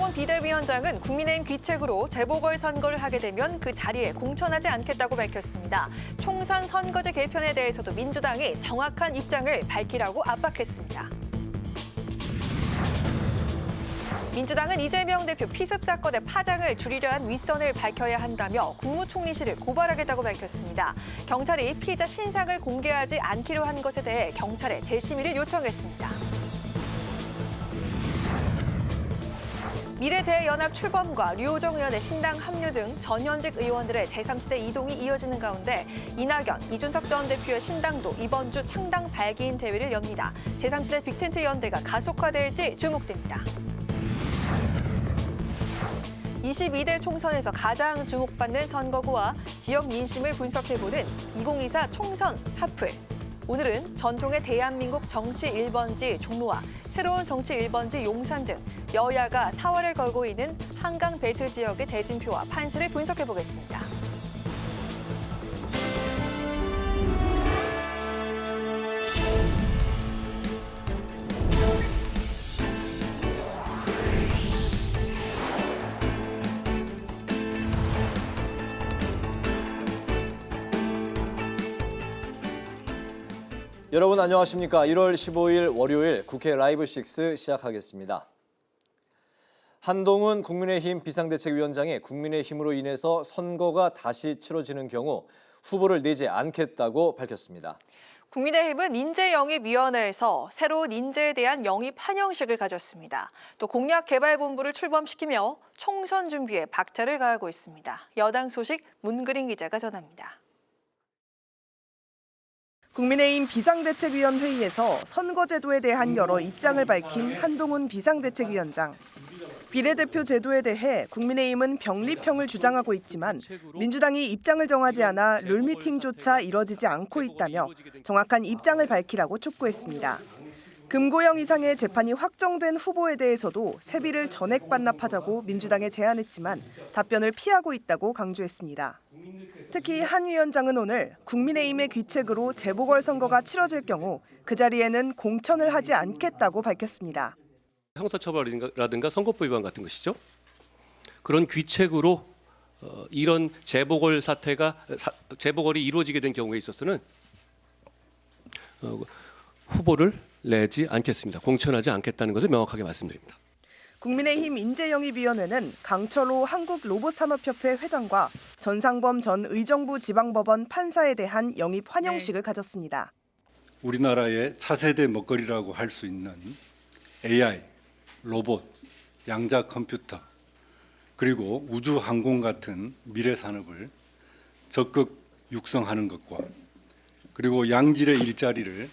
한동훈 비대위원장은 국민의힘 귀책으로 재보궐선거를 하게 되면 그 자리에 공천하지 않겠다고 밝혔습니다. 총선 선거제 개편에 대해서도 민주당이 정확한 입장을 밝히라고 압박했습니다. 민주당은 이재명 대표 피습 사건의 파장을 줄이려 한 윗선을 밝혀야 한다며 국무총리실을 고발하겠다고 밝혔습니다. 경찰이 피의자 신상을 공개하지 않기로 한 것에 대해 경찰에 재심의를 요청했습니다. 미래대연합 출범과 류호정 의원의 신당 합류 등 전현직 의원들의 제3지대 이동이 이어지는 가운데 이낙연, 이준석 전 대표의 신당도 이번 주 창당 발기인 대회를 엽니다. 제3지대 빅텐트 연대가 가속화될지 주목됩니다. 22대 총선에서 가장 주목받는 선거구와 지역 민심을 분석해보는 2024 총선 핫플. 오늘은 전통의 대한민국 정치 1번지 종로와 새로운 정치 1번지 용산 등 여야가 사활을 걸고 있는 한강 벨트 지역의 대진표와 판세를 분석해보겠습니다. 여러분 안녕하십니까? 1월 15일 월요일 국회 라이브 6 시작하겠습니다. 한동훈 국민의힘 비상대책위원장이 국민의힘으로 인해서 선거가 다시 치러지는 경우 후보를 내지 않겠다고 밝혔습니다. 국민의힘은 인재영입위원회에서 새로운 인재에 대한 영입 환영식을 가졌습니다. 또 공약개발본부를 출범시키며 총선 준비에 박차를 가하고 있습니다. 여당 소식 문그린 기자가 전합니다. 국민의힘 비상대책위원회의에서 선거제도에 대한 여러 입장을 밝힌 한동훈 비상대책위원장. 비례대표 제도에 대해 국민의힘은 병리평을 주장하고 있지만 민주당이 입장을 정하지 않아 룰미팅조차 이뤄지지 않고 있다며 정확한 입장을 밝히라고 촉구했습니다. 금고형 이상의 재판이 확정된 후보에 대해서도 세비를 전액 반납하자고 민주당에 제안했지만 답변을 피하고 있다고 강조했습니다. 특히 한 위원장은 오늘 국민의힘의 귀책으로 재보궐선거가 치러질 경우 그 자리에는 공천을 하지 않겠다고 밝혔습니다. 형사처벌이라든가 선거법 위반 같은 것이죠. 그런 귀책으로 이런 재보궐이 이루어지게 된 경우에 있어서는 후보를 내지 않겠습니다. 공천하지 않겠다는 것을 명확하게 말씀드립니다. 국민의힘 인재영입위원회는 강철호 한국로봇산업협회 회장과 전상범 전 의정부 지방법원 판사에 대한 영입 환영식을 가졌습니다. 우리나라의 차세대 먹거리라고 할 수 있는 AI, 로봇, 양자 컴퓨터, 그리고 우주항공 같은 미래 산업을 적극 육성하는 것과 그리고 양질의 일자리를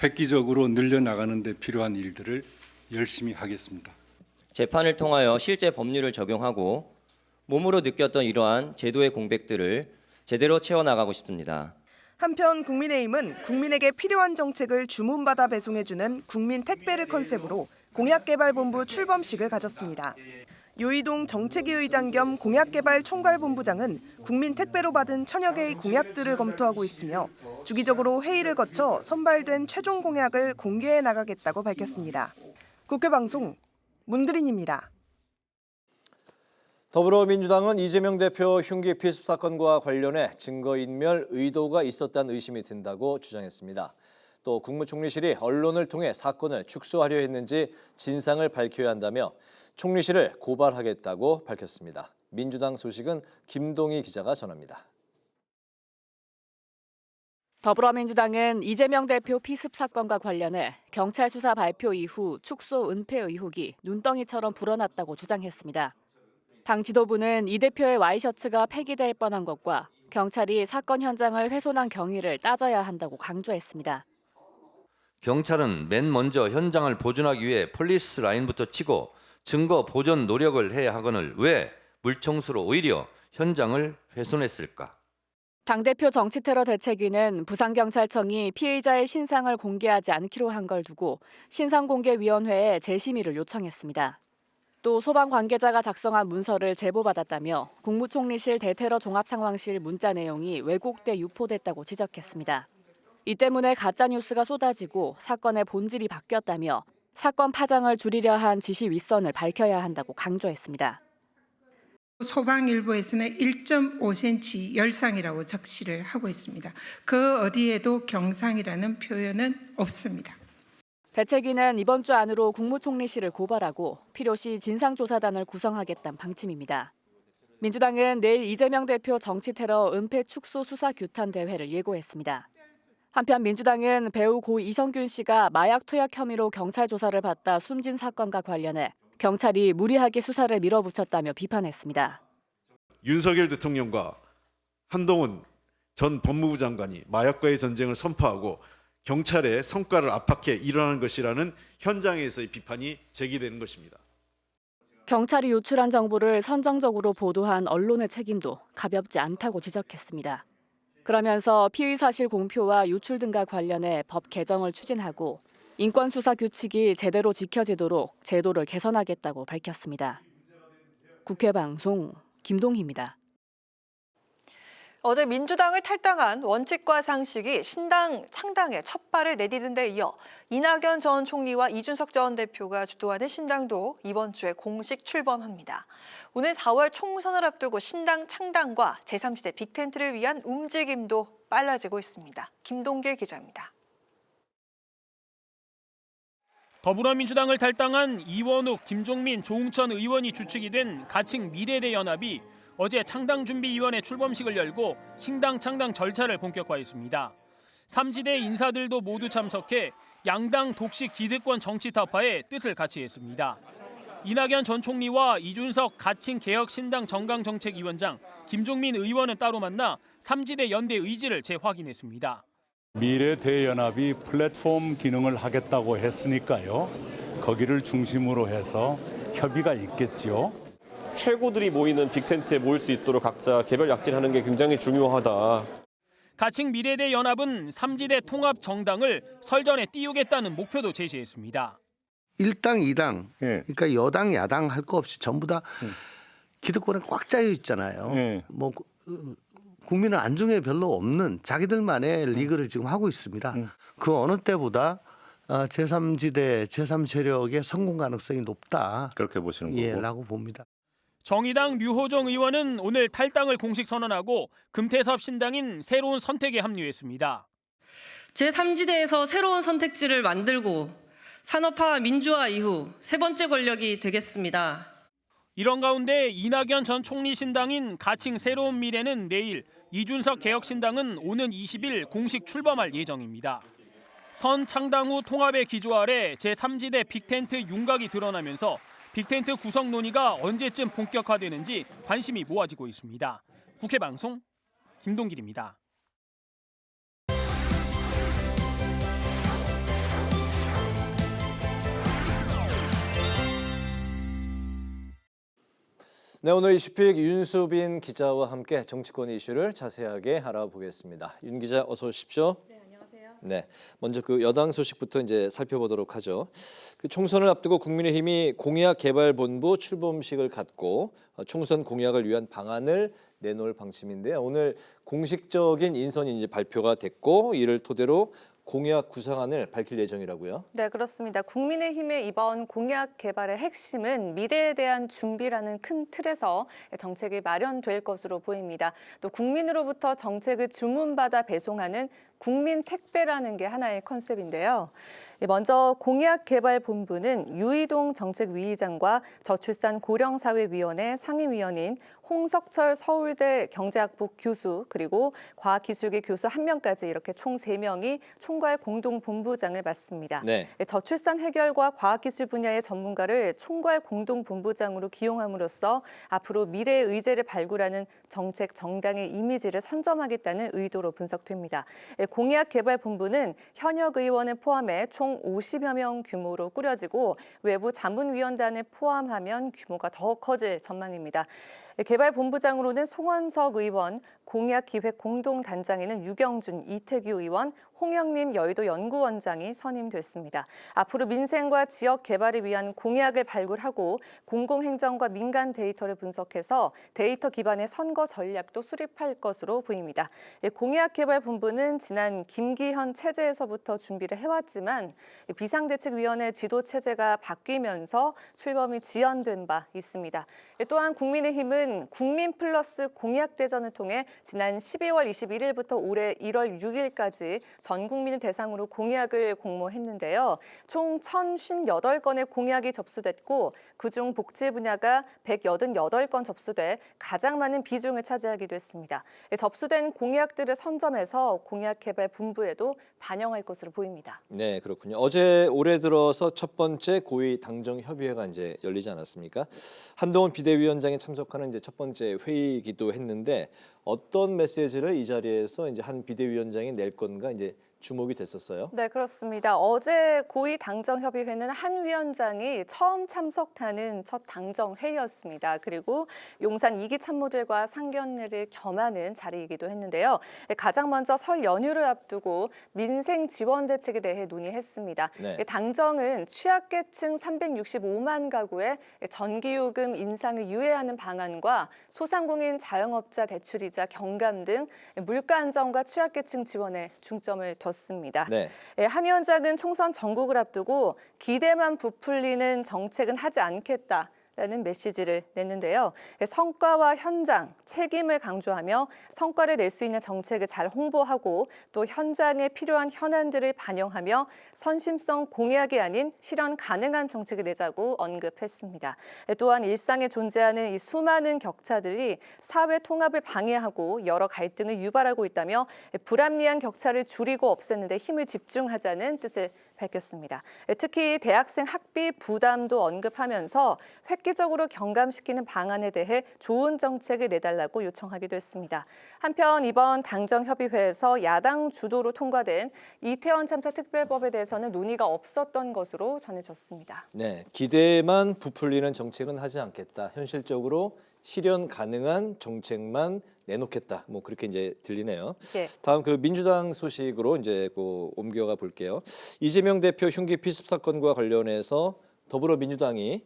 획기적으로 늘려나가는 데 필요한 일들을 열심히 하겠습니다. 재판을 통하여 실제 법률을 적용하고 몸으로 느꼈던 이러한 제도의 공백들을 제대로 채워나가고 싶습니다. 한편 국민의힘은 국민에게 필요한 정책을 주문받아 배송해주는 국민 택배를 컨셉으로 공약개발본부 출범식을 가졌습니다. 유이동 정책위 의장 겸 공약개발총괄본부장은 국민 택배로 받은 천여 개의 공약들을 검토하고 있으며 주기적으로 회의를 거쳐 선발된 최종 공약을 공개해 나가겠다고 밝혔습니다. 국회방송 문그린입니다. 더불어민주당은 이재명 대표 흉기 피습 사건과 관련해 증거인멸 의도가 있었다는 의심이 든다고 주장했습니다. 또 국무총리실이 언론을 통해 사건을 축소하려 했는지 진상을 밝혀야 한다며 총리실을 고발하겠다고 밝혔습니다. 민주당 소식은 김동희 기자가 전합니다. 더불어민주당은 이재명 대표 피습 사건과 관련해 경찰 수사 발표 이후 축소 은폐 의혹이 눈덩이처럼 불어났다고 주장했습니다. 당 지도부는 이 대표의 와이셔츠가 폐기될 뻔한 것과 경찰이 사건 현장을 훼손한 경위를 따져야 한다고 강조했습니다. 경찰은 맨 먼저 현장을 보존하기 위해 폴리스 라인부터 치고 증거 보존 노력을 해야 하거늘 왜 물청소로 오히려 현장을 훼손했을까? 당대표 정치테러 대책위는 부산경찰청이 피의자의 신상을 공개하지 않기로 한 걸 두고 신상공개위원회에 재심의를 요청했습니다. 또 소방 관계자가 작성한 문서를 제보받았다며 국무총리실 대테러 종합상황실 문자 내용이 왜곡돼 유포됐다고 지적했습니다. 이 때문에 가짜뉴스가 쏟아지고 사건의 본질이 바뀌었다며 사건 파장을 줄이려 한 지시 윗선을 밝혀야 한다고 강조했습니다. 소방일보에서는 1.5cm 열상이라고 적시를 하고 있습니다. 그 어디에도 경상이라는 표현은 없습니다. 대책위는 이번 주 안으로 국무총리실을 고발하고 필요시 진상조사단을 구성하겠다는 방침입니다. 민주당은 내일 이재명 대표 정치테러 은폐 축소 수사 규탄 대회를 예고했습니다. 한편 민주당은 배우 고 이성균 씨가 마약 투약 혐의로 경찰 조사를 받다 숨진 사건과 관련해 경찰이 무리하게 수사를 밀어붙였다며 비판했습니다. 윤석열 대통령과 한동훈 전 법무부 장관이 마약과의 전쟁을 선포하고 경찰의 성과를 압박해 일어난 것이라는 현장에서의 비판이 제기되는 것입니다. 경찰이 유출한 정보를 선정적으로 보도한 언론의 책임도 가볍지 않다고 지적했습니다. 그러면서 피의 사실 공표와 유출 등과 관련해 법 개정을 추진하고 인권수사 규칙이 제대로 지켜지도록 제도를 개선하겠다고 밝혔습니다. 국회 방송 김동희입니다. 어제 민주당을 탈당한 원칙과 상식이 신당 창당에 첫 발을 내디딘 데 이어 이낙연 전 총리와 이준석 전 대표가 주도하는 신당도 이번 주에 공식 출범합니다. 오늘 4월 총선을 앞두고 신당 창당과 제3지대 빅텐트를 위한 움직임도 빨라지고 있습니다. 김동길 기자입니다. 더불어민주당을 탈당한 이원욱, 김종민, 조응천 의원이 주축이 된 가칭 미래대연합이 어제 창당준비위원회 출범식을 열고 신당 창당 절차를 본격화했습니다. 3지대 인사들도 모두 참석해 양당 독식 기득권 정치 타파에 뜻을 같이 했습니다. 이낙연 전 총리와 이준석 가칭 개혁신당 정강정책위원장, 김종민 의원은 따로 만나 3지대 연대 의지를 재확인했습니다. 미래대연합이 플랫폼 기능을 하겠다고 했으니까요. 거기를 중심으로 해서 협의가 있겠죠. 최고들이 모이는 빅텐트에 모일 수 있도록 각자 개별 약진하는 게 굉장히 중요하다. 가칭 미래대연합은 3지대 통합 정당을 설전에 띄우겠다는 목표도 제시했습니다. 1당, 2당, 그러니까 여당, 야당 할 거 없이 전부 다 기득권에 꽉 짜여 있잖아요. 뭐 국민은 안중에 별로 없는 자기들만의 리그를 지금 하고 있습니다. 그 어느 때보다 제3지대, 제3세력의 성공 가능성이 높다. 그렇게 보시는 거고. 예, 라고 봅니다. 정의당 류호정 의원은 오늘 탈당을 공식 선언하고 금태섭 신당인 새로운 선택에 합류했습니다. 제3지대에서 새로운 선택지를 만들고 산업화 민주화 이후 세 번째 권력이 되겠습니다. 이런 가운데 이낙연 전 총리 신당인 가칭 새로운 미래는 내일, 이준석 개혁신당은 오는 20일 공식 출범할 예정입니다. 선 창당 후 통합의 기조 아래 제3지대 빅텐트 윤곽이 드러나면서 빅텐트 구성 논의가 언제쯤 본격화되는지 관심이 모아지고 있습니다. 국회 방송 김동길입니다. 네, 오늘 이슈픽 윤수빈 기자와 함께 정치권 이슈를 자세하게 알아보겠습니다. 윤 기자 어서 오십시오. 네, 안녕하세요. 네, 먼저 그 여당 소식부터 이제 살펴보도록 하죠. 그 총선을 앞두고 국민의힘이 공약개발본부 출범식을 갖고 총선 공약을 위한 방안을 내놓을 방침인데요. 오늘 공식적인 인선이 이제 발표가 됐고 이를 토대로 공약 구상안을 밝힐 예정이라고요? 네, 그렇습니다. 국민의힘의 이번 공약 개발의 핵심은 미래에 대한 준비라는 큰 틀에서 정책이 마련될 것으로 보입니다. 또 국민으로부터 정책을 주문받아 배송하는 국민 택배라는 게 하나의 컨셉인데요. 먼저 공약개발본부는 유이동 정책위의장과 저출산 고령사회위원회 상임위원인 홍석철 서울대 경제학부 교수 그리고 과학기술계 교수 1명까지 이렇게 총 3명이 총괄 공동본부장을 맡습니다. 네. 저출산 해결과 과학기술 분야의 전문가를 총괄 공동본부장으로 기용함으로써 앞으로 미래의 의제를 발굴하는 정책 정당의 이미지를 선점하겠다는 의도로 분석됩니다. 공약개발본부는 현역 의원을 포함해 총 50여 명 규모로 꾸려지고 외부 자문위원단을 포함하면 규모가 더 커질 전망입니다. 개발본부장으로는 송원석 의원, 공약기획공동단장에는 유경준, 이태규 의원, 홍영림 여의도 연구원장이 선임됐습니다. 앞으로 민생과 지역 개발을 위한 공약을 발굴하고 공공행정과 민간 데이터를 분석해서 데이터 기반의 선거 전략도 수립할 것으로 보입니다. 공약개발본부는 지난 김기현 체제에서부터 준비를 해왔지만 비상대책위원회 지도체제가 바뀌면서 출범이 지연된 바 있습니다. 또한 국민의힘은 국민플러스 공약대전을 통해 지난 12월 21일부터 올해 1월 6일까지 전 국민을 대상으로 공약을 공모했는데요. 총 1,058건의 공약이 접수됐고 그중 복지 분야가 188건 접수돼 가장 많은 비중을 차지하기도 했습니다. 접수된 공약들을 선점해서 공약개발본부에도 반영할 것으로 보입니다. 네, 그렇군요. 어제 올해 들어서 첫 번째 고위 당정협의회가 이제 열리지 않았습니까? 한동훈 비대위원장이 참석하는 이제 첫 번째 회의이기도 했는데 어떤 메시지를 이 자리에서 이제 한 비대위원장이 낼 건가 이제 주목이 됐었어요. 네, 그렇습니다. 어제 고위 당정협의회는 한 위원장이 처음 참석하는 첫 당정회의였습니다. 그리고 용산 2기 참모들과 상견례를 겸하는 자리이기도 했는데요. 가장 먼저 설 연휴를 앞두고 민생 지원 대책에 대해 논의했습니다. 네. 당정은 취약계층 365만 가구의 전기요금 인상을 유예하는 방안과 소상공인 자영업자 대출이자 경감 등 물가 안정과 취약계층 지원에 중점을 뒀습니다. 네. 한 위원장은 총선 전국을 앞두고 기대만 부풀리는 정책은 하지 않겠다라는 메시지를 냈는데요. 성과와 현장, 책임을 강조하며 성과를 낼 수 있는 정책을 잘 홍보하고 또 현장에 필요한 현안들을 반영하며 선심성 공약이 아닌 실현 가능한 정책을 내자고 언급했습니다. 또한 일상에 존재하는 이 수많은 격차들이 사회 통합을 방해하고 여러 갈등을 유발하고 있다며 불합리한 격차를 줄이고 없애는 데 힘을 집중하자는 뜻을 밝혔습니다. 특히 대학생 학비 부담도 언급하면서 획기적으로 경감시키는 방안에 대해 좋은 정책을 내달라고 요청하기도 했습니다. 한편 이번 당정협의회에서 야당 주도로 통과된 이태원 참사 특별법에 대해서는 논의가 없었던 것으로 전해졌습니다. 네, 기대만 부풀리는 정책은 하지 않겠다. 현실적으로 실현 가능한 정책만 내놓겠다. 뭐 그렇게 이제 들리네요. 네. 다음 그 민주당 소식으로 이제 옮겨가 볼게요. 이재명 대표 흉기 피습 사건과 관련해서 더불어민주당이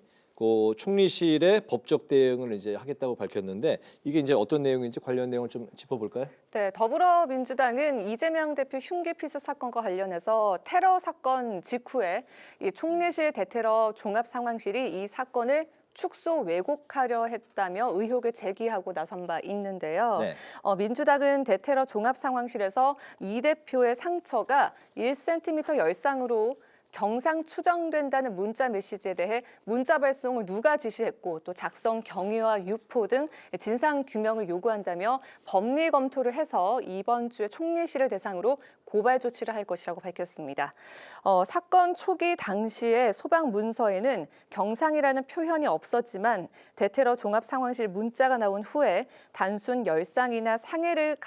총리실에 법적 대응을 이제 하겠다고 밝혔는데 이게 이제 어떤 내용인지 관련 내용을 좀 짚어볼까요? 네, 더불어민주당은 이재명 대표 흉기 피습 사건과 관련해서 테러 사건 직후에 이 총리실 대테러 종합상황실이 이 사건을 축소 왜곡하려 했다며 의혹을 제기하고 나선 바 있는데요. 네. 민주당은 대테러 종합상황실에서 이 대표의 상처가 1cm 열상으로 경상 추정된다는 문자 메시지에 대해 문자 발송을 누가 지시했고 또 작성 경위와 유포 등 진상 규명을 요구한다며 법리 검토를 해서 이번 주에 총리실을 대상으로 고발 조치를 할 것이라고 밝혔습니다. 사건 초기 당시에 소방 문서에는 경상이라는 표현이 없었지만 대테러 종합상황실 문자가 나온 후에 단순 열상이나 상해를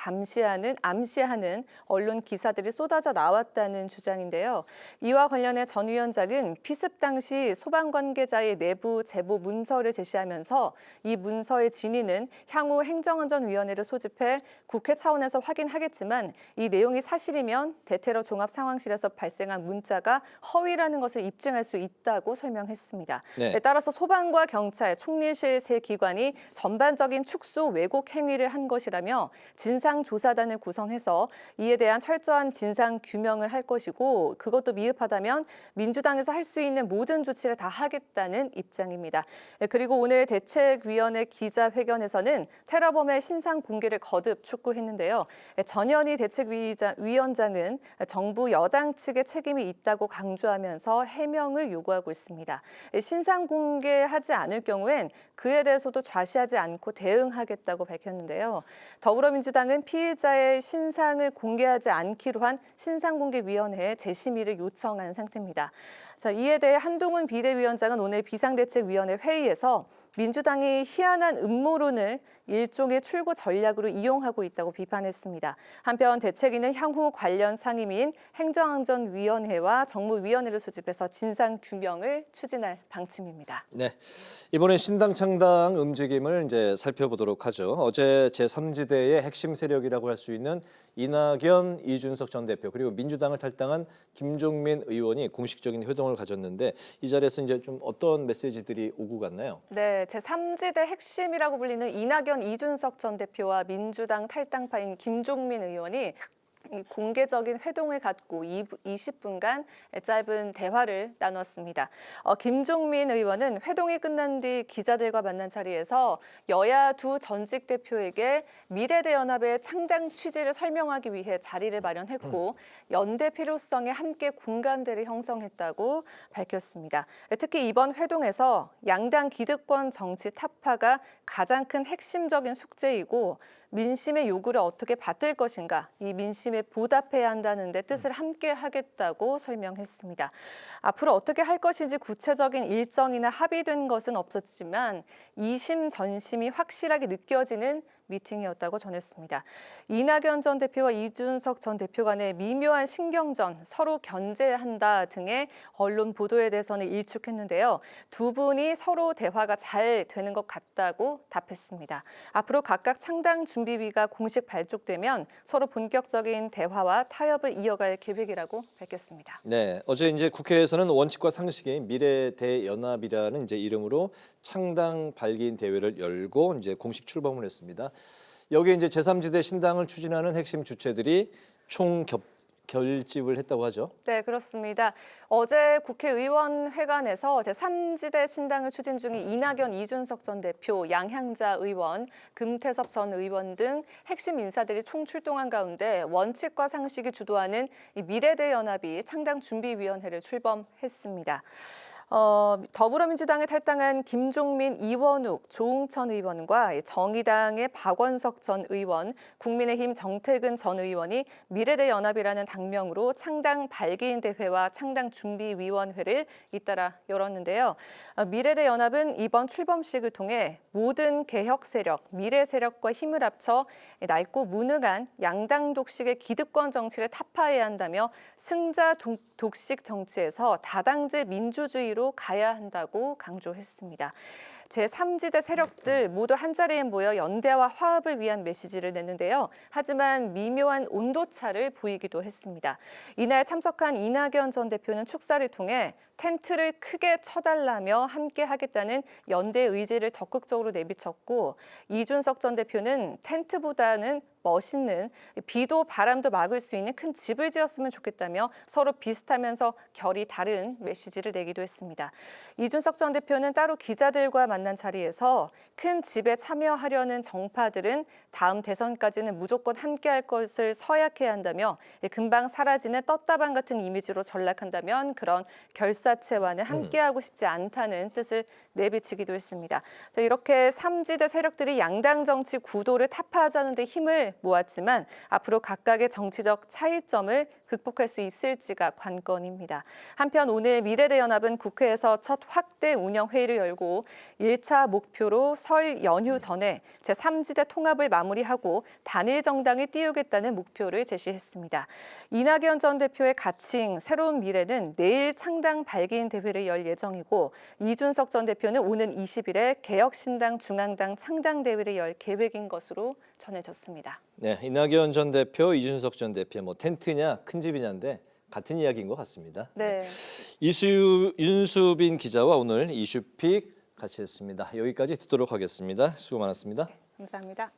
암시하는 언론 기사들이 쏟아져 나왔다는 주장인데요. 이와 관련해 전 위원장은 피습 당시 소방 관계자의 내부 제보 문서를 제시하면서 이 문서의 진위는 향후 행정안전위원회를 소집해 국회 차원에서 확인하겠지만 이 내용이 사실이면 대테러 종합상황실에서 발생한 문자가 허위라는 것을 입증할 수 있다고 설명했습니다. 네. 따라서 소방과 경찰, 총리실 세 기관이 전반적인 축소 왜곡 행위를 한 것이라며 진상조사단을 구성해서 이에 대한 철저한 진상 규명을 할 것이고 그것도 미흡하다면 민주당에서 할 수 있는 모든 조치를 다 하겠다는 입장입니다. 그리고 오늘 대책위원회 기자회견에서는 테러범의 신상 공개를 거듭 촉구했는데요. 전현희 대책위원장은 정부 여당 측의 책임이 있다고 강조하면서 해명을 요구하고 있습니다. 신상 공개하지 않을 경우엔 그에 대해서도 좌시하지 않고 대응하겠다고 밝혔는데요. 더불어민주당은 피의자의 신상을 공개하지 않기로 한 신상공개위원회에 재심의를 요청한 상태입니다. 상태입니다. 자, 이에 대해 한동훈 비대위원장은 오늘 비상대책위원회 회의에서 민주당이 희한한 음모론을 일종의 출구 전략으로 이용하고 있다고 비판했습니다. 한편 대책위는 향후 관련 상임위인 행정안전위원회와 정무위원회를 소집해서 진상규명을 추진할 방침입니다. 네, 이번엔 신당 창당 움직임을 이제 살펴보도록 하죠. 어제 제3지대의 핵심 세력이라고 할 수 있는 이낙연, 이준석 전 대표 그리고 민주당을 탈당한 김종민 의원이 공식적인 회동을 가졌는데 이 자리에서 이제 좀 어떤 메시지들이 오고 갔나요? 네, 제3지대 핵심이라고 불리는 이낙연, 이준석 전 대표와 민주당 탈당파인 김종민 의원이 공개적인 회동을 갖고 20분간 짧은 대화를 나눴습니다. 김종민 의원은 회동이 끝난 뒤 기자들과 만난 자리에서 여야 두 전직 대표에게 미래대연합의 창당 취지를 설명하기 위해 자리를 마련했고 연대 필요성에 함께 공감대를 형성했다고 밝혔습니다. 특히 이번 회동에서 양당 기득권 정치 타파가 가장 큰 핵심적인 숙제이고 민심의 요구를 어떻게 받들 것인가, 이 민심에 보답해야 한다는 데 뜻을 함께 하겠다고 설명했습니다. 앞으로 어떻게 할 것인지 구체적인 일정이나 합의된 것은 없었지만 이심전심이 확실하게 느껴지는 미팅이었다고 전했습니다. 이낙연 전 대표와 이준석 전 대표 간의 미묘한 신경전, 서로 견제한다 등의 언론 보도에 대해서는 일축했는데요. 두 분이 서로 대화가 잘 되는 것 같다고 답했습니다. 앞으로 각각 창당 준비위가 공식 발족되면 서로 본격적인 대화와 타협을 이어갈 계획이라고 밝혔습니다. 네, 어제 이제 국회에서는 원칙과 상식인 미래대연합이라는 이제 이름으로 창당 발기인 대회를 열고 이제 공식 출범을 했습니다. 여기에 이제 제3지대 신당을 추진하는 핵심 주체들이 결집을 했다고 하죠. 네, 그렇습니다. 어제 국회의원회관에서 제3지대 신당을 추진 중인 이낙연, 이준석 전 대표, 양향자 의원, 금태섭 전 의원 등 핵심 인사들이 총출동한 가운데 원칙과 상식이 주도하는 이 미래대연합이 창당준비위원회를 출범했습니다. 더불어민주당에 탈당한 김종민, 이원욱, 조응천 의원과 정의당의 박원석 전 의원, 국민의힘 정태근 전 의원이 미래대연합이라는 당명으로 창당 발기인 대회와 창당준비위원회를 잇따라 열었는데요. 미래대연합은 이번 출범식을 통해 모든 개혁 세력, 미래 세력과 힘을 합쳐 낡고 무능한 양당 독식의 기득권 정치를 타파해야 한다며 승자 독식 정치에서 다당제 민주주의로 가야 한다고 강조했습니다. 제3지대 세력들 모두 한자리에 모여 연대와 화합을 위한 메시지를 냈는데요. 하지만 미묘한 온도차를 보이기도 했습니다. 이날 참석한 이낙연 전 대표는 축사를 통해 텐트를 크게 쳐달라며 함께 하겠다는 연대 의지를 적극적으로 내비쳤고 이준석 전 대표는 텐트보다는 멋있는 비도 바람도 막을 수 있는 큰 집을 지었으면 좋겠다며 서로 비슷하면서 결이 다른 메시지를 내기도 했습니다. 이준석 전 대표는 따로 기자들과 만난 자리에서 큰 집에 참여하려는 정파들은 다음 대선까지는 무조건 함께할 것을 서약해야 한다며 금방 사라지는 떴다방 같은 이미지로 전락한다면 그런 결사체와는 함께하고 싶지 않다는 뜻을 내비치기도 했습니다. 이렇게 3지대 세력들이 양당 정치 구도를 타파하자는 데 힘을 모았지만 앞으로 각각의 정치적 차이점을 극복할 수 있을지가 관건입니다. 한편 오늘 미래대연합은 국회에서 첫 확대 운영 회의를 열고 1차 목표로 설 연휴 전에 제3지대 통합을 마무리하고 단일 정당을 띄우겠다는 목표를 제시했습니다. 이낙연 전 대표의 가칭 새로운 미래는 내일 창당 발기인 대회를 열 예정이고 이준석 전 대표는 오는 20일에 개혁신당 중앙당 창당대회를 열 계획인 것으로 전해졌습니다. 네, 이낙연 전 대표, 이준석 전 대표 뭐 텐트냐 큰 집이냐인데 같은 이야기인 것 같습니다. 네. 윤수빈 기자와 오늘 이슈픽 같이 했습니다. 여기까지 듣도록 하겠습니다. 수고 많았습니다. 감사합니다.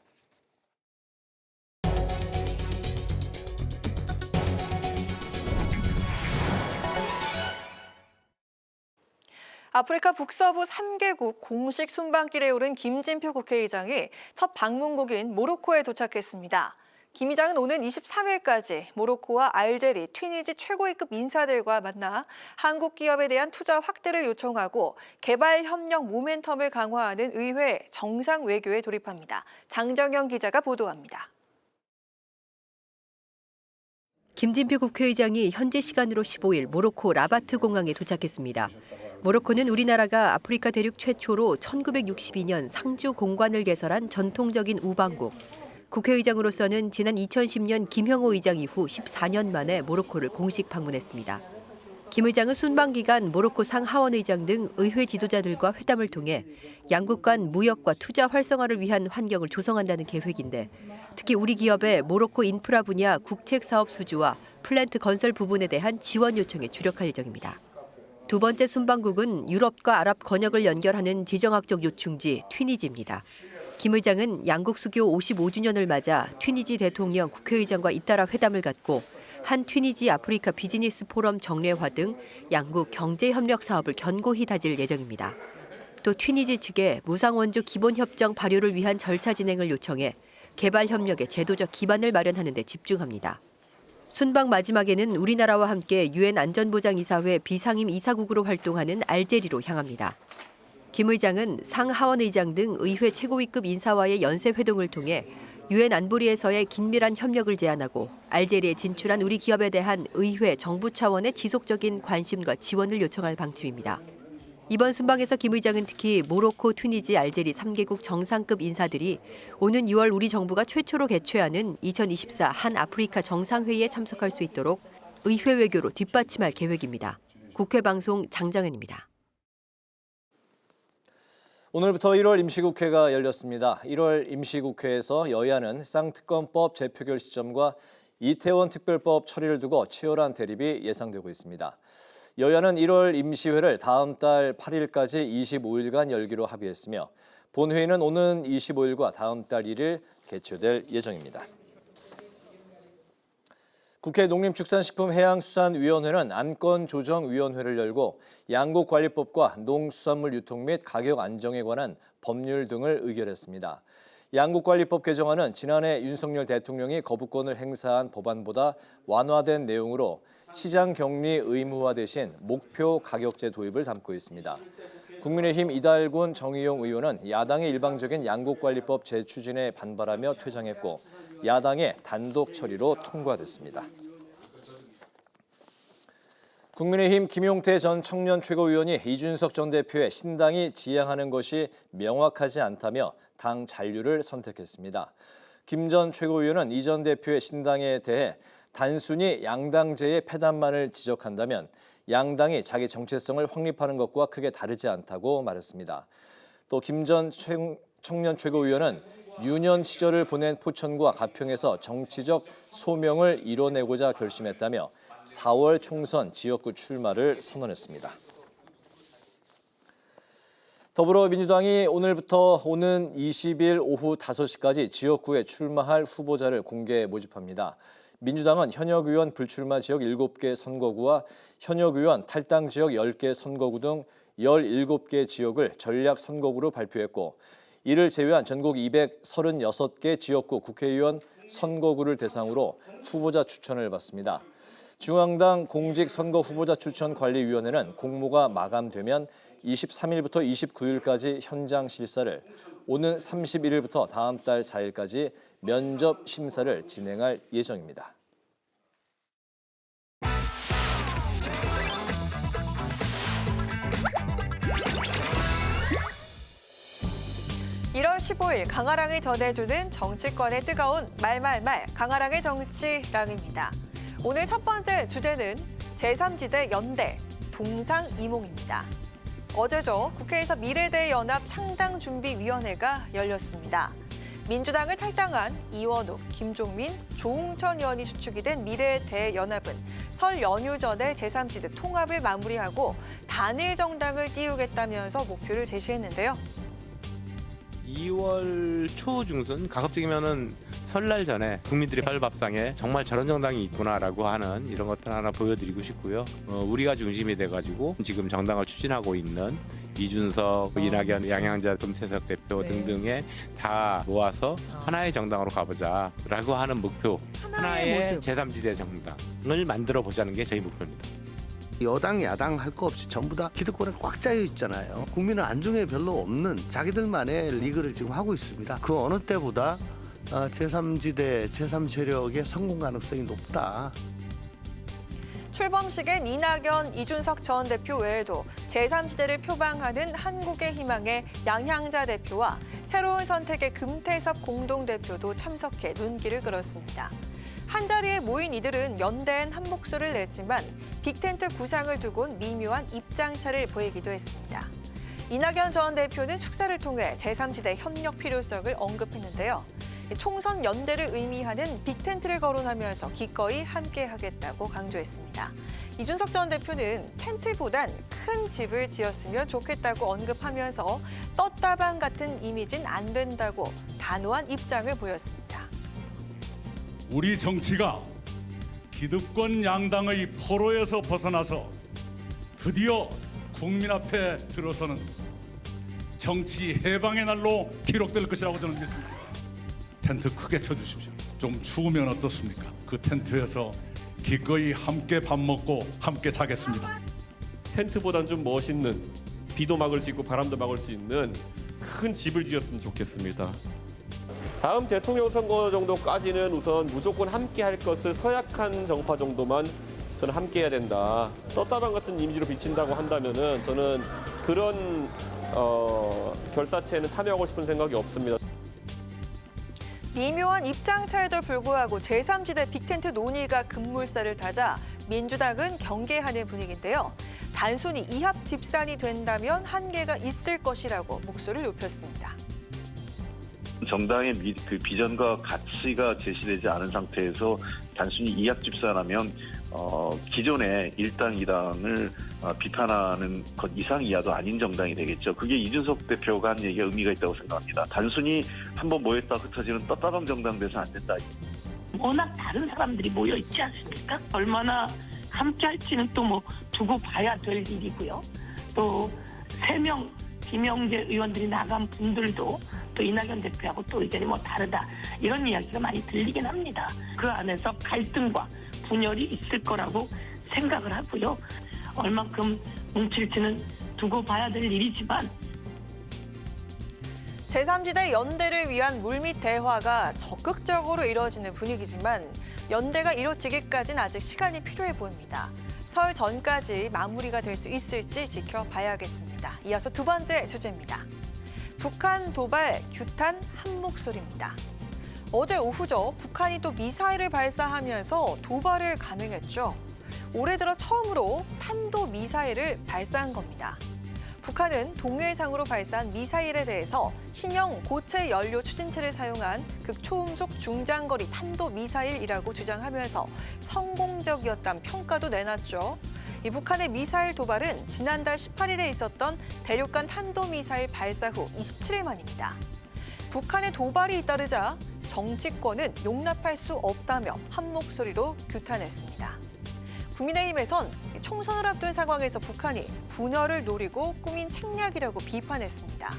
아프리카 북서부 3개국 공식 순방길에 오른 김진표 국회의장이 첫 방문국인 모로코에 도착했습니다. 김 의장은 오는 23일까지 모로코와 알제리, 튀니지 최고위급 인사들과 만나 한국 기업에 대한 투자 확대를 요청하고 개발 협력 모멘텀을 강화하는 의회 정상 외교에 돌입합니다. 장정영 기자가 보도합니다. 김진표 국회의장이 현지 시간으로 15일 모로코 라바트 공항에 도착했습니다. 모로코는 우리나라가 아프리카 대륙 최초로 1962년 상주 공관을 개설한 전통적인 우방국. 국회의장으로서는 지난 2010년 김형호 의장 이후 14년 만에 모로코를 공식 방문했습니다. 김 의장은 순방 기간 모로코 상하원 의장 등 의회 지도자들과 회담을 통해 양국 간 무역과 투자 활성화를 위한 환경을 조성한다는 계획인데 특히 우리 기업의 모로코 인프라 분야 국책 사업 수주와 플랜트 건설 부분에 대한 지원 요청에 주력할 예정입니다. 두 번째 순방국은 유럽과 아랍 권역을 연결하는 지정학적 요충지 튀니지입니다. 김 의장은 양국 수교 55주년을 맞아 튀니지 대통령 국회의장과 잇따라 회담을 갖고 한 튀니지 아프리카 비즈니스 포럼 정례화 등 양국 경제협력 사업을 견고히 다질 예정입니다. 또 튀니지 측에 무상원조 기본협정 발효를 위한 절차 진행을 요청해 개발협력의 제도적 기반을 마련하는 데 집중합니다. 순방 마지막에는 우리나라와 함께 유엔 안전보장이사회 비상임 이사국으로 활동하는 알제리로 향합니다. 김 의장은 상하원 의장 등 의회 최고위급 인사와의 연쇄회동을 통해 유엔 안보리에서의 긴밀한 협력을 제안하고 알제리에 진출한 우리 기업에 대한 의회, 정부 차원의 지속적인 관심과 지원을 요청할 방침입니다. 이번 순방에서 김 의장은 특히 모로코, 튀니지, 알제리 3개국 정상급 인사들이 오는 6월 우리 정부가 최초로 개최하는 2024 한 아프리카 정상회의에 참석할 수 있도록 의회 외교로 뒷받침할 계획입니다. 국회방송 장정현입니다. 오늘부터 1월 임시국회가 열렸습니다. 1월 임시국회에서 여야는 쌍특검법 재표결 시점과 이태원 특별법 처리를 두고 치열한 대립이 예상되고 있습니다. 여야는 1월 임시회를 다음 달 8일까지 25일간 열기로 합의했으며 본회의는 오는 25일과 다음 달 1일 개최될 예정입니다. 국회 농림축산식품해양수산위원회는 안건조정위원회를 열고 양국관리법과 농수산물 유통 및 가격 안정에 관한 법률 등을 의결했습니다. 양국관리법 개정안은 지난해 윤석열 대통령이 거부권을 행사한 법안보다 완화된 내용으로 시장 격리 의무화 대신 목표 가격제 도입을 담고 있습니다. 국민의힘 이달곤 정의용 의원은 야당의 일방적인 양국관리법 재추진에 반발하며 퇴장했고 야당의 단독 처리로 통과됐습니다. 국민의힘 김용태 전 청년 최고위원이 이준석 전 대표의 신당이 지향하는 것이 명확하지 않다며 당 잔류를 선택했습니다. 김 전 최고위원은 이 전 대표의 신당에 대해 단순히 양당제의 폐단만을 지적한다면 양당이 자기 정체성을 확립하는 것과 크게 다르지 않다고 말했습니다. 또 김 전 청년 최고위원은 유년 시절을 보낸 포천과 가평에서 정치적 소명을 이뤄내고자 결심했다며 4월 총선 지역구 출마를 선언했습니다. 더불어민주당이 오늘부터 오는 20일 오후 5시까지 지역구에 출마할 후보자를 공개 모집합니다. 민주당은 현역 의원 불출마 지역 7개 선거구와 현역 의원 탈당 지역 10개 선거구 등 17개 지역을 전략 선거구로 발표했고 이를 제외한 전국 236개 지역구 국회의원 선거구를 대상으로 후보자 추천을 받습니다. 중앙당 공직선거후보자추천관리위원회는 공모가 마감되면 23일부터 29일까지 현장 실사를, 오는 31일부터 다음 달 4일까지 면접 심사를 진행할 예정입니다. (1월 15일) 강아랑이 전해주는 정치권의 뜨거운 말말말 강아랑의 정치랑입니다. 오늘 첫 번째 주제는 제3지대 연대 동상이몽입니다. 어제죠. 국회에서 미래대연합 창당준비위원회가 열렸습니다. 민주당을 탈당한 이원욱, 김종민, 조웅천 의원이 주축이 된 미래대연합은 설 연휴 전에 제3지대 통합을 마무리하고 단일 정당을 띄우겠다면서 목표를 제시했는데요. 2월 초 중순 가급적이면은 설날 전에 국민들의 혈밥상에 정말 저런 정당이 있구나라고 하는 이런 것들 하나 보여드리고 싶고요. 우리가 중심이 돼가지고 지금 정당을 추진하고 있는 이준석, 이낙연, 양양자, 금태석 대표 등등에 다 모아서 하나의 정당으로 가보자라고 하는 목표, 하나의 제3지대 정당을 만들어 보자는 게 저희 목표입니다. 여당, 야당 할 거 없이 전부 다 기득권에 꽉 짜여 있잖아요. 국민은 안중에 별로 없는 자기들만의 리그를 지금 하고 있습니다. 그 어느 때보다 제3지대, 제3세력의 성공 가능성이 높다. 출범식엔 이낙연, 이준석 전 대표 외에도 제3지대를 표방하는 한국의 희망의 양향자 대표와 새로운 선택의 금태섭 공동대표도 참석해 눈길을 끌었습니다. 한자리에 모인 이들은 연대엔 한 목소리를 냈지만 빅텐트 구상을 두곤 미묘한 입장차를 보이기도 했습니다. 이낙연 전 대표는 축사를 통해 제3지대 협력 필요성을 언급했는데요. 총선 연대를 의미하는 빅텐트를 거론하면서 기꺼이 함께하겠다고 강조했습니다. 이준석 전 대표는 텐트보단 큰 집을 지었으면 좋겠다고 언급하면서 떴다방 같은 이미지는 안 된다고 단호한 입장을 보였습니다. 우리 정치가 기득권 양당의 포로에서 벗어나서 드디어 국민 앞에 들어서는 정치 해방의 날로 기록될 것이라고 저는 믿습니다. 텐트 크게 쳐주십시오. 좀 추우면 어떻습니까? 그 텐트에서 기꺼이 함께 밥 먹고 함께 자겠습니다. 텐트보단 좀 멋있는, 비도 막을 수 있고 바람도 막을 수 있는 큰 집을 지었으면 좋겠습니다. 다음 대통령 선거 정도까지는 우선 무조건 함께 할 것을 서약한 정파 정도만 저는 함께 해야 된다. 떴다방 같은 이미지로 비친다고 한다면은 저는 그런 결사체에는 참여하고 싶은 생각이 없습니다. 미묘한 입장 차에도 불구하고 제3지대 빅텐트 논의가 급물살을 타자 민주당은 경계하는 분위기인데요. 단순히 이합 집산이 된다면 한계가 있을 것이라고 목소리를 높였습니다. 정당의 그 비전과 가치가 제시되지 않은 상태에서 단순히 이합 집산하면 기존의 1당, 2당을 비판하는 것 이상 이하도 아닌 정당이 되겠죠. 그게 이준석 대표가 한 얘기가 의미가 있다고 생각합니다. 단순히 한번 모였다 흩어지는 떴다방 정당 돼서 안 된다. 워낙 다른 사람들이 모여 있지 않습니까? 얼마나 함께 할지는 또 뭐 두고 봐야 될 일이고요. 또 3명 김영재 의원들이 나간 분들도 또 이낙연 대표하고 또 의견이 뭐 다르다. 이런 이야기가 많이 들리긴 합니다. 그 안에서 갈등과 분열이 있을 거라고 생각을 하고요. 얼만큼 뭉칠지는 두고 봐야 될 일이지만 제3지대 연대를 위한 물밑 대화가 적극적으로 이루어지는 분위기지만 연대가 이루어지기까지는 아직 시간이 필요해 보입니다. 설 전까지 마무리가 될 수 있을지 지켜봐야겠습니다. 이어서 두 번째 주제입니다. 북한 도발, 규탄 한 목소리입니다. 어제 오후죠. 북한이 또 미사일을 발사하면서 도발을 감행했죠. 올해 들어 처음으로 탄도미사일을 발사한 겁니다. 북한은 동해상으로 발사한 미사일에 대해서 신형 고체 연료 추진체를 사용한 극초음속 중장거리 탄도미사일이라고 주장하면서 성공적이었다는 평가도 내놨죠. 이 북한의 미사일 도발은 지난달 18일에 있었던 대륙간 탄도미사일 발사 후 27일 만입니다. 북한의 도발이 잇따르자 정치권은 용납할 수 없다며 한 목소리로 규탄했습니다. 국민의힘에선 총선을 앞둔 상황에서 북한이 분열을 노리고 꾸민 책략이라고 비판했습니다.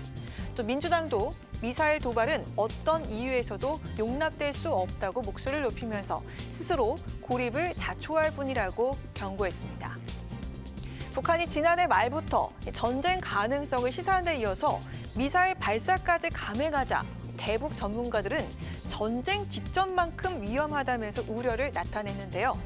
또 민주당도 미사일 도발은 어떤 이유에서도 용납될 수 없다고 목소리를 높이면서 스스로 고립을 자초할 뿐이라고 경고했습니다. 북한이 지난해 말부터 전쟁 가능성을 시사한 데 이어서 미사일 발사까지 감행하자 대북 전문가들은 전쟁 직전만큼 위험하다면서 우려를 나타냈는데요.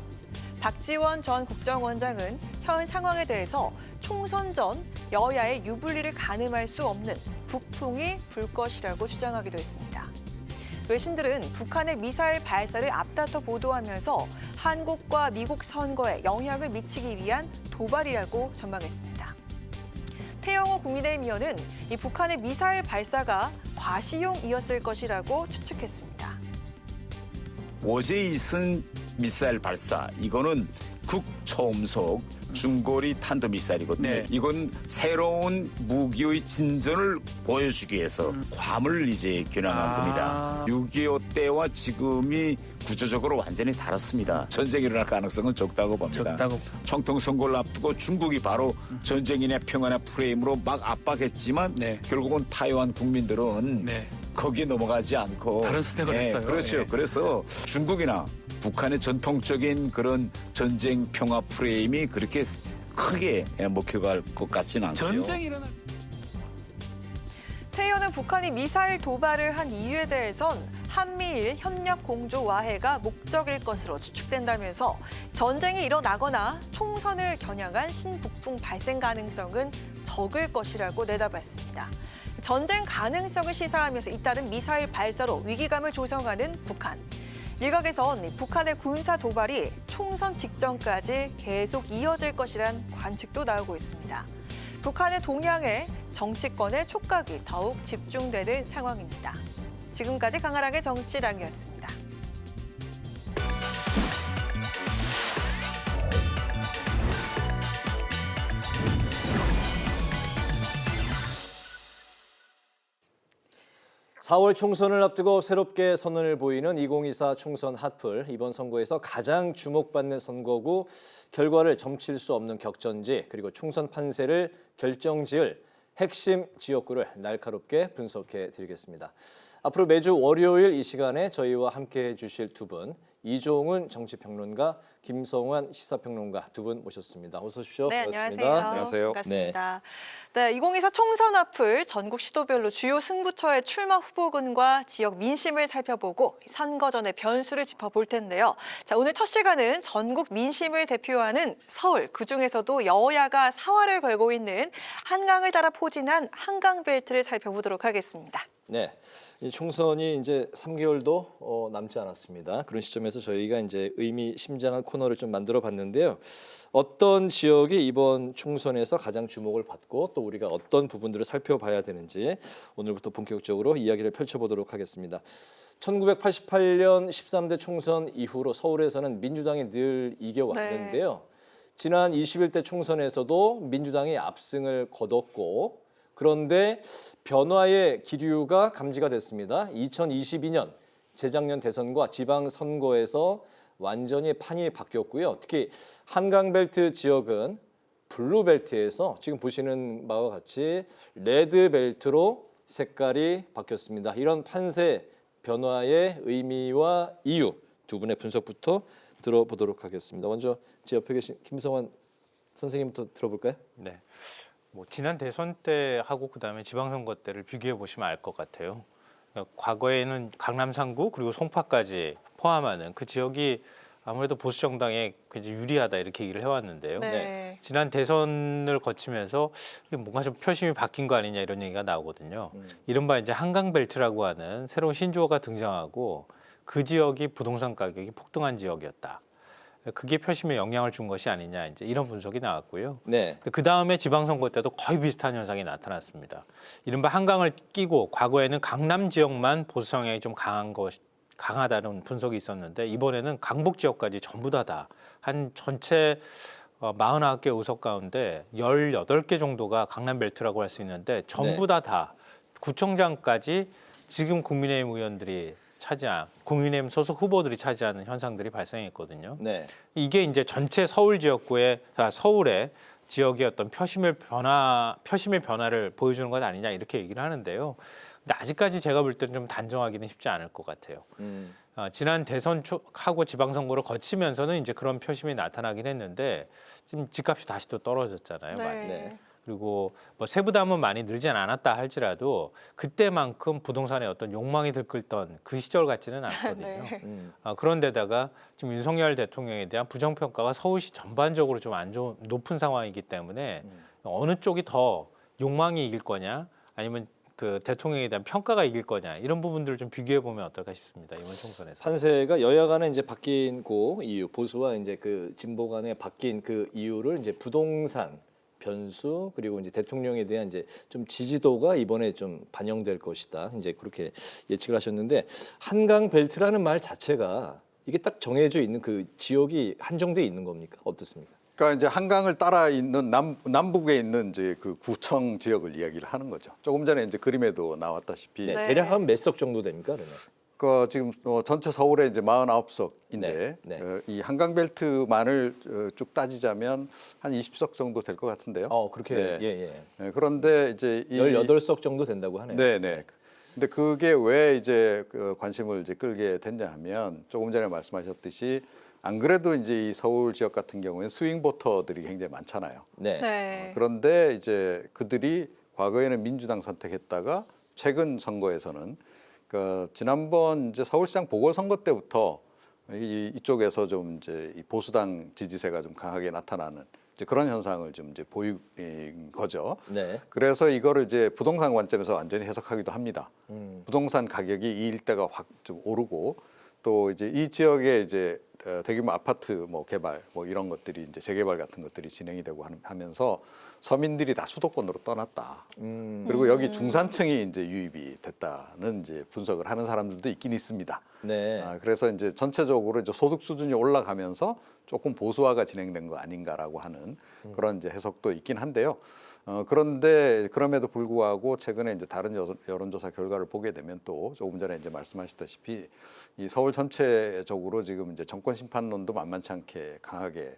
박지원 전 국정원장은 현 상황에 대해서 총선 전 여야의 유불리를 가늠할 수 없는 북풍이 불 것이라고 주장하기도 했습니다. 외신들은 북한의 미사일 발사를 앞다퉈 보도하면서 한국과 미국 선거에 영향을 미치기 위한 도발이라고 전망했습니다. 태영호 국민의힘 의원은 이 북한의 미사일 발사가 과시용이었을 것이라고 추측했습니다. 어제 있은 미사일 발사, 이거는 극초음속 중거리 탄도미사일이거든요. 네. 이건 새로운 무기의 진전을 보여주기 위해서 괌을 이제 겨냥한 겁니다. 6.25 때와 지금이 구조적으로 완전히 다릅니다. 전쟁이 일어날 가능성은 적다고 봅니다. 총통 선거를 앞두고 중국이 바로 전쟁이나 평화나 프레임으로 막 압박했지만 결국은 타이완 국민들은 거기에 넘어가지 않고 다른 선택을 했어요. 그렇죠. 예. 그래서 중국이나 북한의 전통적인 그런 전쟁 평화 프레임이 그렇게 크게 먹혀갈 것 같지는 않고요. 태 의원은 북한이 미사일 도발을 한 이유에 대해선 한미일 협력 공조 와해가 목적일 것으로 추측된다면서 전쟁이 일어나거나 총선을 겨냥한 신북풍 발생 가능성은 적을 것이라고 내다봤습니다. 전쟁 가능성을 시사하면서 잇따른 미사일 발사로 위기감을 조성하는 북한. 일각에선 북한의 군사 도발이 총선 직전까지 계속 이어질 것이란 관측도 나오고 있습니다. 북한의 동향에 정치권의 촉각이 더욱 집중되는 상황입니다. 지금까지 강아랑의 정치랑이었습니다. (4월) 총선을 앞두고 새롭게 선언을 보이는 2024 총선 핫플. 이번 선거에서 가장 주목받는 선거구, 결과를 점칠 수 없는 격전지, 그리고 총선 판세를 결정지을 핵심 지역구를 날카롭게 분석해 드리겠습니다. 앞으로 매주 월요일 이 시간에 저희와 함께해 주실 두 분, 이종훈 정치평론가, 김성환 시사평론가 두 분 모셨습니다. 어서 오십시오. 네, 반갑습니다. 안녕하세요. 안녕하세요. 반갑습니다. 네, 2024 총선 앞을 전국 시도별로 주요 승부처의 출마 후보군과 지역 민심을 살펴보고 선거 전의 변수를 짚어볼 텐데요. 자, 오늘 첫 시간은 전국 민심을 대표하는 서울, 그중에서도 여야가 사활을 걸고 있는 한강을 따라 포진한 한강벨트를 살펴보도록 하겠습니다. 네, 이 총선이 이제 3개월도 남지 않았습니다. 그런 시점에서 저희가 이제 의미심장한 코너를 좀 만들어봤는데요. 어떤 지역이 이번 총선에서 가장 주목을 받고 또 우리가 어떤 부분들을 살펴봐야 되는지 오늘부터 본격적으로 이야기를 펼쳐보도록 하겠습니다. 1988년 13대 총선 이후로 서울에서는 민주당이 늘 이겨왔는데요. 지난 21대 총선에서도 민주당이 압승을 거뒀고, 그런데 변화의 기류가 감지가 됐습니다. 2022년 재작년 대선과 지방선거에서 완전히 판이 바뀌었고요. 특히 한강벨트 지역은 블루벨트에서 지금 보시는 바와 같이 레드벨트로 색깔이 바뀌었습니다. 이런 판세 변화의 의미와 이유, 두 분의 분석부터 들어보도록 하겠습니다. 먼저 제 옆에 계신 김성환 선생님부터 들어볼까요? 네. 지난 대선 때하고 그다음에 지방선거 때를 비교해 보시면 알 것 같아요. 그러니까 과거에는 강남 3구 그리고 송파까지 포함하는 그 지역이 아무래도 보수 정당에 굉장히 유리하다 이렇게 얘기를 해왔는데요. 네. 지난 대선을 거치면서 뭔가 좀 표심이 바뀐 거 아니냐 이런 얘기가 나오거든요. 이른바 이제 한강벨트라고 하는 새로운 신조어가 등장하고 그 지역이 부동산 가격이 폭등한 지역이었다. 그게 표심에 영향을 준 것이 아니냐 이제 이런 분석이 나왔고요. 네. 그 다음에 지방선거 때도 거의 비슷한 현상이 나타났습니다. 이른바 한강을 끼고 과거에는 강남 지역만 보수 성향이 좀 강하다는 분석이 있었는데 이번에는 강북 지역까지 전부 다 한 전체 49개 의석 가운데 18개 정도가 강남벨트라고 할 수 있는데 전부 다 구청장까지 지금 국민의힘 의원들이 차지한 국민의힘 소속 후보들이 차지하는 현상들이 발생했거든요. 네. 이게 이제 전체 서울 지역구의 서울의 지역의 어떤 표심의 변화를 보여주는 것 아니냐 이렇게 얘기를 하는데요. 근데 아직까지 제가 볼 때는 좀 단정하기는 쉽지 않을 것 같아요. 지난 대선하고 지방선거를 거치면서는 이제 그런 표심이 나타나긴 했는데 지금 집값이 다시 또 떨어졌잖아요. 많이. 네. 그리고 뭐 세부담은 많이 늘진 않았다 할지라도 그때만큼 부동산에 어떤 욕망이 들끓던 그 시절 같지는 않거든요. 네. 그런데다가 지금 윤석열 대통령에 대한 부정평가가 서울시 전반적으로 좀 높은 상황이기 때문에 어느 쪽이 더 욕망이 이길 거냐 아니면 그 대통령에 대한 평가가 이길 거냐 이런 부분들을 좀 비교해 보면 어떨까 싶습니다. 이번 총선에서. 판세가 여야 간에 이제 바뀐 그 이유, 보수와 이제 그 진보 간에 바뀐 그 이유를 이제 부동산 변수 그리고 이제 대통령에 대한 이제 좀 지지도가 이번에 좀 반영될 것이다. 이제 그렇게 예측을 하셨는데 한강 벨트라는 말 자체가 이게 딱 정해져 있는 그 지역이 한정돼 있는 겁니까? 어떻습니까? 그러니까 이제 한강을 따라 있는 남북에 있는 이제 그 구청 지역을 이야기를 하는 거죠. 조금 전에 이제 그림에도 나왔다시피 네. 대략 한 몇 석 정도 됩니까? 그러면? 그 지금 전체 서울에 이제 49석인데 이 한강벨트만을 쭉 따지자면 한 20석 정도 될 것 같은데요. 그렇게 네. 그런데 이제 18석 정도 된다고 하네요. 네. 근데 그게 왜 이제 그 관심을 이제 끌게 됐냐 하면 조금 전에 말씀하셨듯이 안 그래도 이제 이 서울 지역 같은 경우에는 스윙 보터들이 굉장히 많잖아요. 네. 그런데 이제 그들이 과거에는 민주당 선택했다가 최근 선거에서는 그러니까 지난번 이제 서울시장 보궐선거 때부터 이쪽에서 좀 이제 이 보수당 지지세가 좀 강하게 나타나는 이제 그런 현상을 좀 이제 보인 거죠. 네. 그래서 이거를 이제 부동산 관점에서 완전히 해석하기도 합니다. 부동산 가격이 이 일대가 확 좀 오르고 또 이제 이 지역에 이제 대규모 아파트 뭐 개발 뭐 이런 것들이 이제 재개발 같은 것들이 진행이 되고 하면서 서민들이 다 수도권으로 떠났다. 그리고 여기 중산층이 이제 유입이 됐다는 이제 분석을 하는 사람들도 있긴 있습니다. 네. 그래서 이제 전체적으로 이제 소득 수준이 올라가면서 조금 보수화가 진행된 거 아닌가라고 하는 그런 이제 해석도 있긴 한데요. 그런데 그럼에도 불구하고 최근에 이제 다른 여론조사 결과를 보게 되면 또 조금 전에 이제 말씀하셨다시피 이 서울 전체적으로 지금 이제 정권 심판론도 만만치 않게 강하게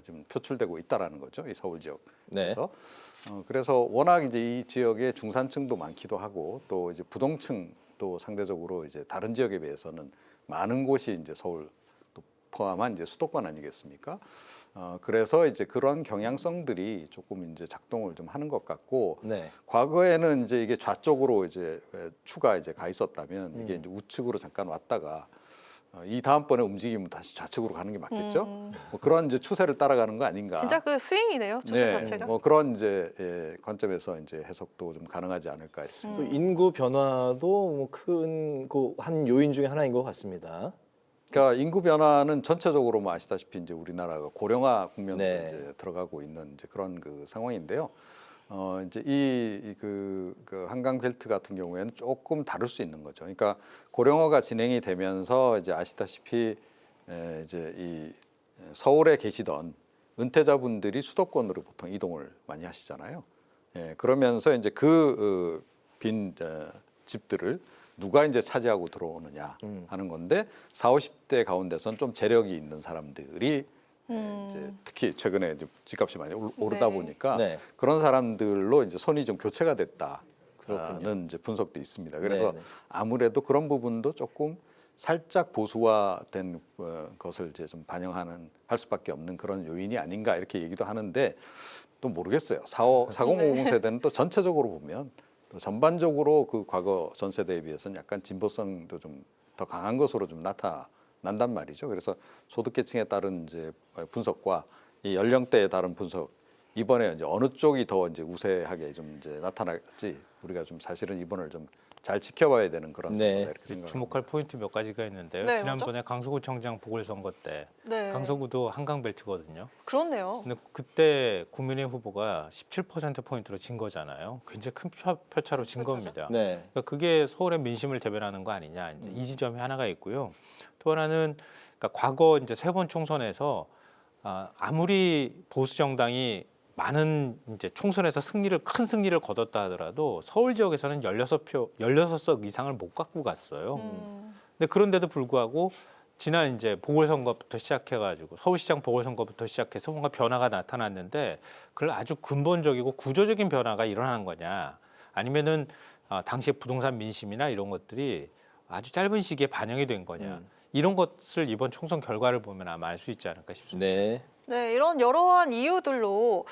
좀 표출되고 있다라는 거죠. 이 서울 지역에서. 네. 그래서 워낙 이제 이 지역에 중산층도 많기도 하고 또 이제 부동층도 상대적으로 이제 다른 지역에 비해서는 많은 곳이 이제 서울 또 포함한 이제 수도권 아니겠습니까? 그래서 이제 그런 경향성들이 조금 이제 작동을 좀 하는 것 같고 네. 과거에는 이제 이게 좌쪽으로 이제 추가 이제 가 있었다면 이게 이제 우측으로 잠깐 왔다가 이 다음번에 움직이면 다시 좌측으로 가는 게 맞겠죠? 뭐 그런 이제 추세를 따라가는 거 아닌가? 진짜 그 스윙이네요. 추세 네, 자체가. 뭐 그런 이제 관점에서 이제 해석도 좀 가능하지 않을까 이렇게 또 생각합니다. 인구 변화도 뭐 큰 한 요인 중에 하나인 것 같습니다. 그러니까 인구 변화는 전체적으로 뭐 아시다시피 이제 우리나라가 고령화 국면으로 네. 이제 들어가고 있는 이제 그런 그 상황인데요. 이제 그 한강 벨트 같은 경우에는 조금 다를 수 있는 거죠. 그러니까 고령화가 진행이 되면서 이제 아시다시피 이제 이 서울에 계시던 은퇴자분들이 수도권으로 보통 이동을 많이 하시잖아요. 그러면서 이제 그 빈 집들을 누가 이제 차지하고 들어오느냐 하는 건데 40, 50대 가운데선 좀 재력이 있는 사람들이 이제 특히 최근에 이제 집값이 많이 오르다 보니까 네. 그런 사람들로 이제 손이 좀 교체가 됐다는 그렇군요. 이제 분석도 있습니다. 그래서 네, 네. 아무래도 그런 부분도 조금 살짝 보수화된 것을 이제 좀 반영하는 할 수밖에 없는 그런 요인이 아닌가 이렇게 얘기도 하는데 또 모르겠어요. 4050 세대는 또 전체적으로 보면 또 전반적으로 그 과거 전 세대에 비해서는 약간 진보성도 좀 더 강한 것으로 좀 나타난단 말이죠. 그래서 소득계층에 따른 이제 분석과 이 연령대에 따른 분석 이번에 이제 어느 쪽이 더 이제 우세하게 좀 이제 나타날지 우리가 좀 사실은 이번을 좀 잘 지켜봐야 되는 그런 네. 선거다 이렇게 생각합니다. 주목할 포인트 몇 가지가 있는데요. 네, 지난번에 강서구청장 보궐선거 때 네. 강서구도 한강벨트거든요. 그렇네요. 근데 그때 국민의힘 후보가 17%포인트로 진 거잖아요. 굉장히 큰 표차로 진 겁니다. 네. 그러니까 그게 서울의 민심을 대변하는 거 아니냐. 이제 이 지점이 하나가 있고요. 또 하나는 그러니까 과거 이제 세 번 총선에서 아무리 보수 정당이 많은 이제 총선에서 큰 승리를 거뒀다 하더라도 서울 지역에서는 16석 이상을 못 갖고 갔어요. 근데 그런데도 불구하고 지난 이제 보궐선거부터 시작해가지고 서울시장 보궐선거부터 시작해서 뭔가 변화가 나타났는데 그걸 아주 근본적이고 구조적인 변화가 일어나는 거냐 아니면은 당시의 부동산 민심이나 이런 것들이 아주 짧은 시기에 반영이 된 거냐 이런 것을 이번 총선 결과를 보면 아마 알 수 있지 않을까 싶습니다. 네. 네, 이런 여러한 이유들로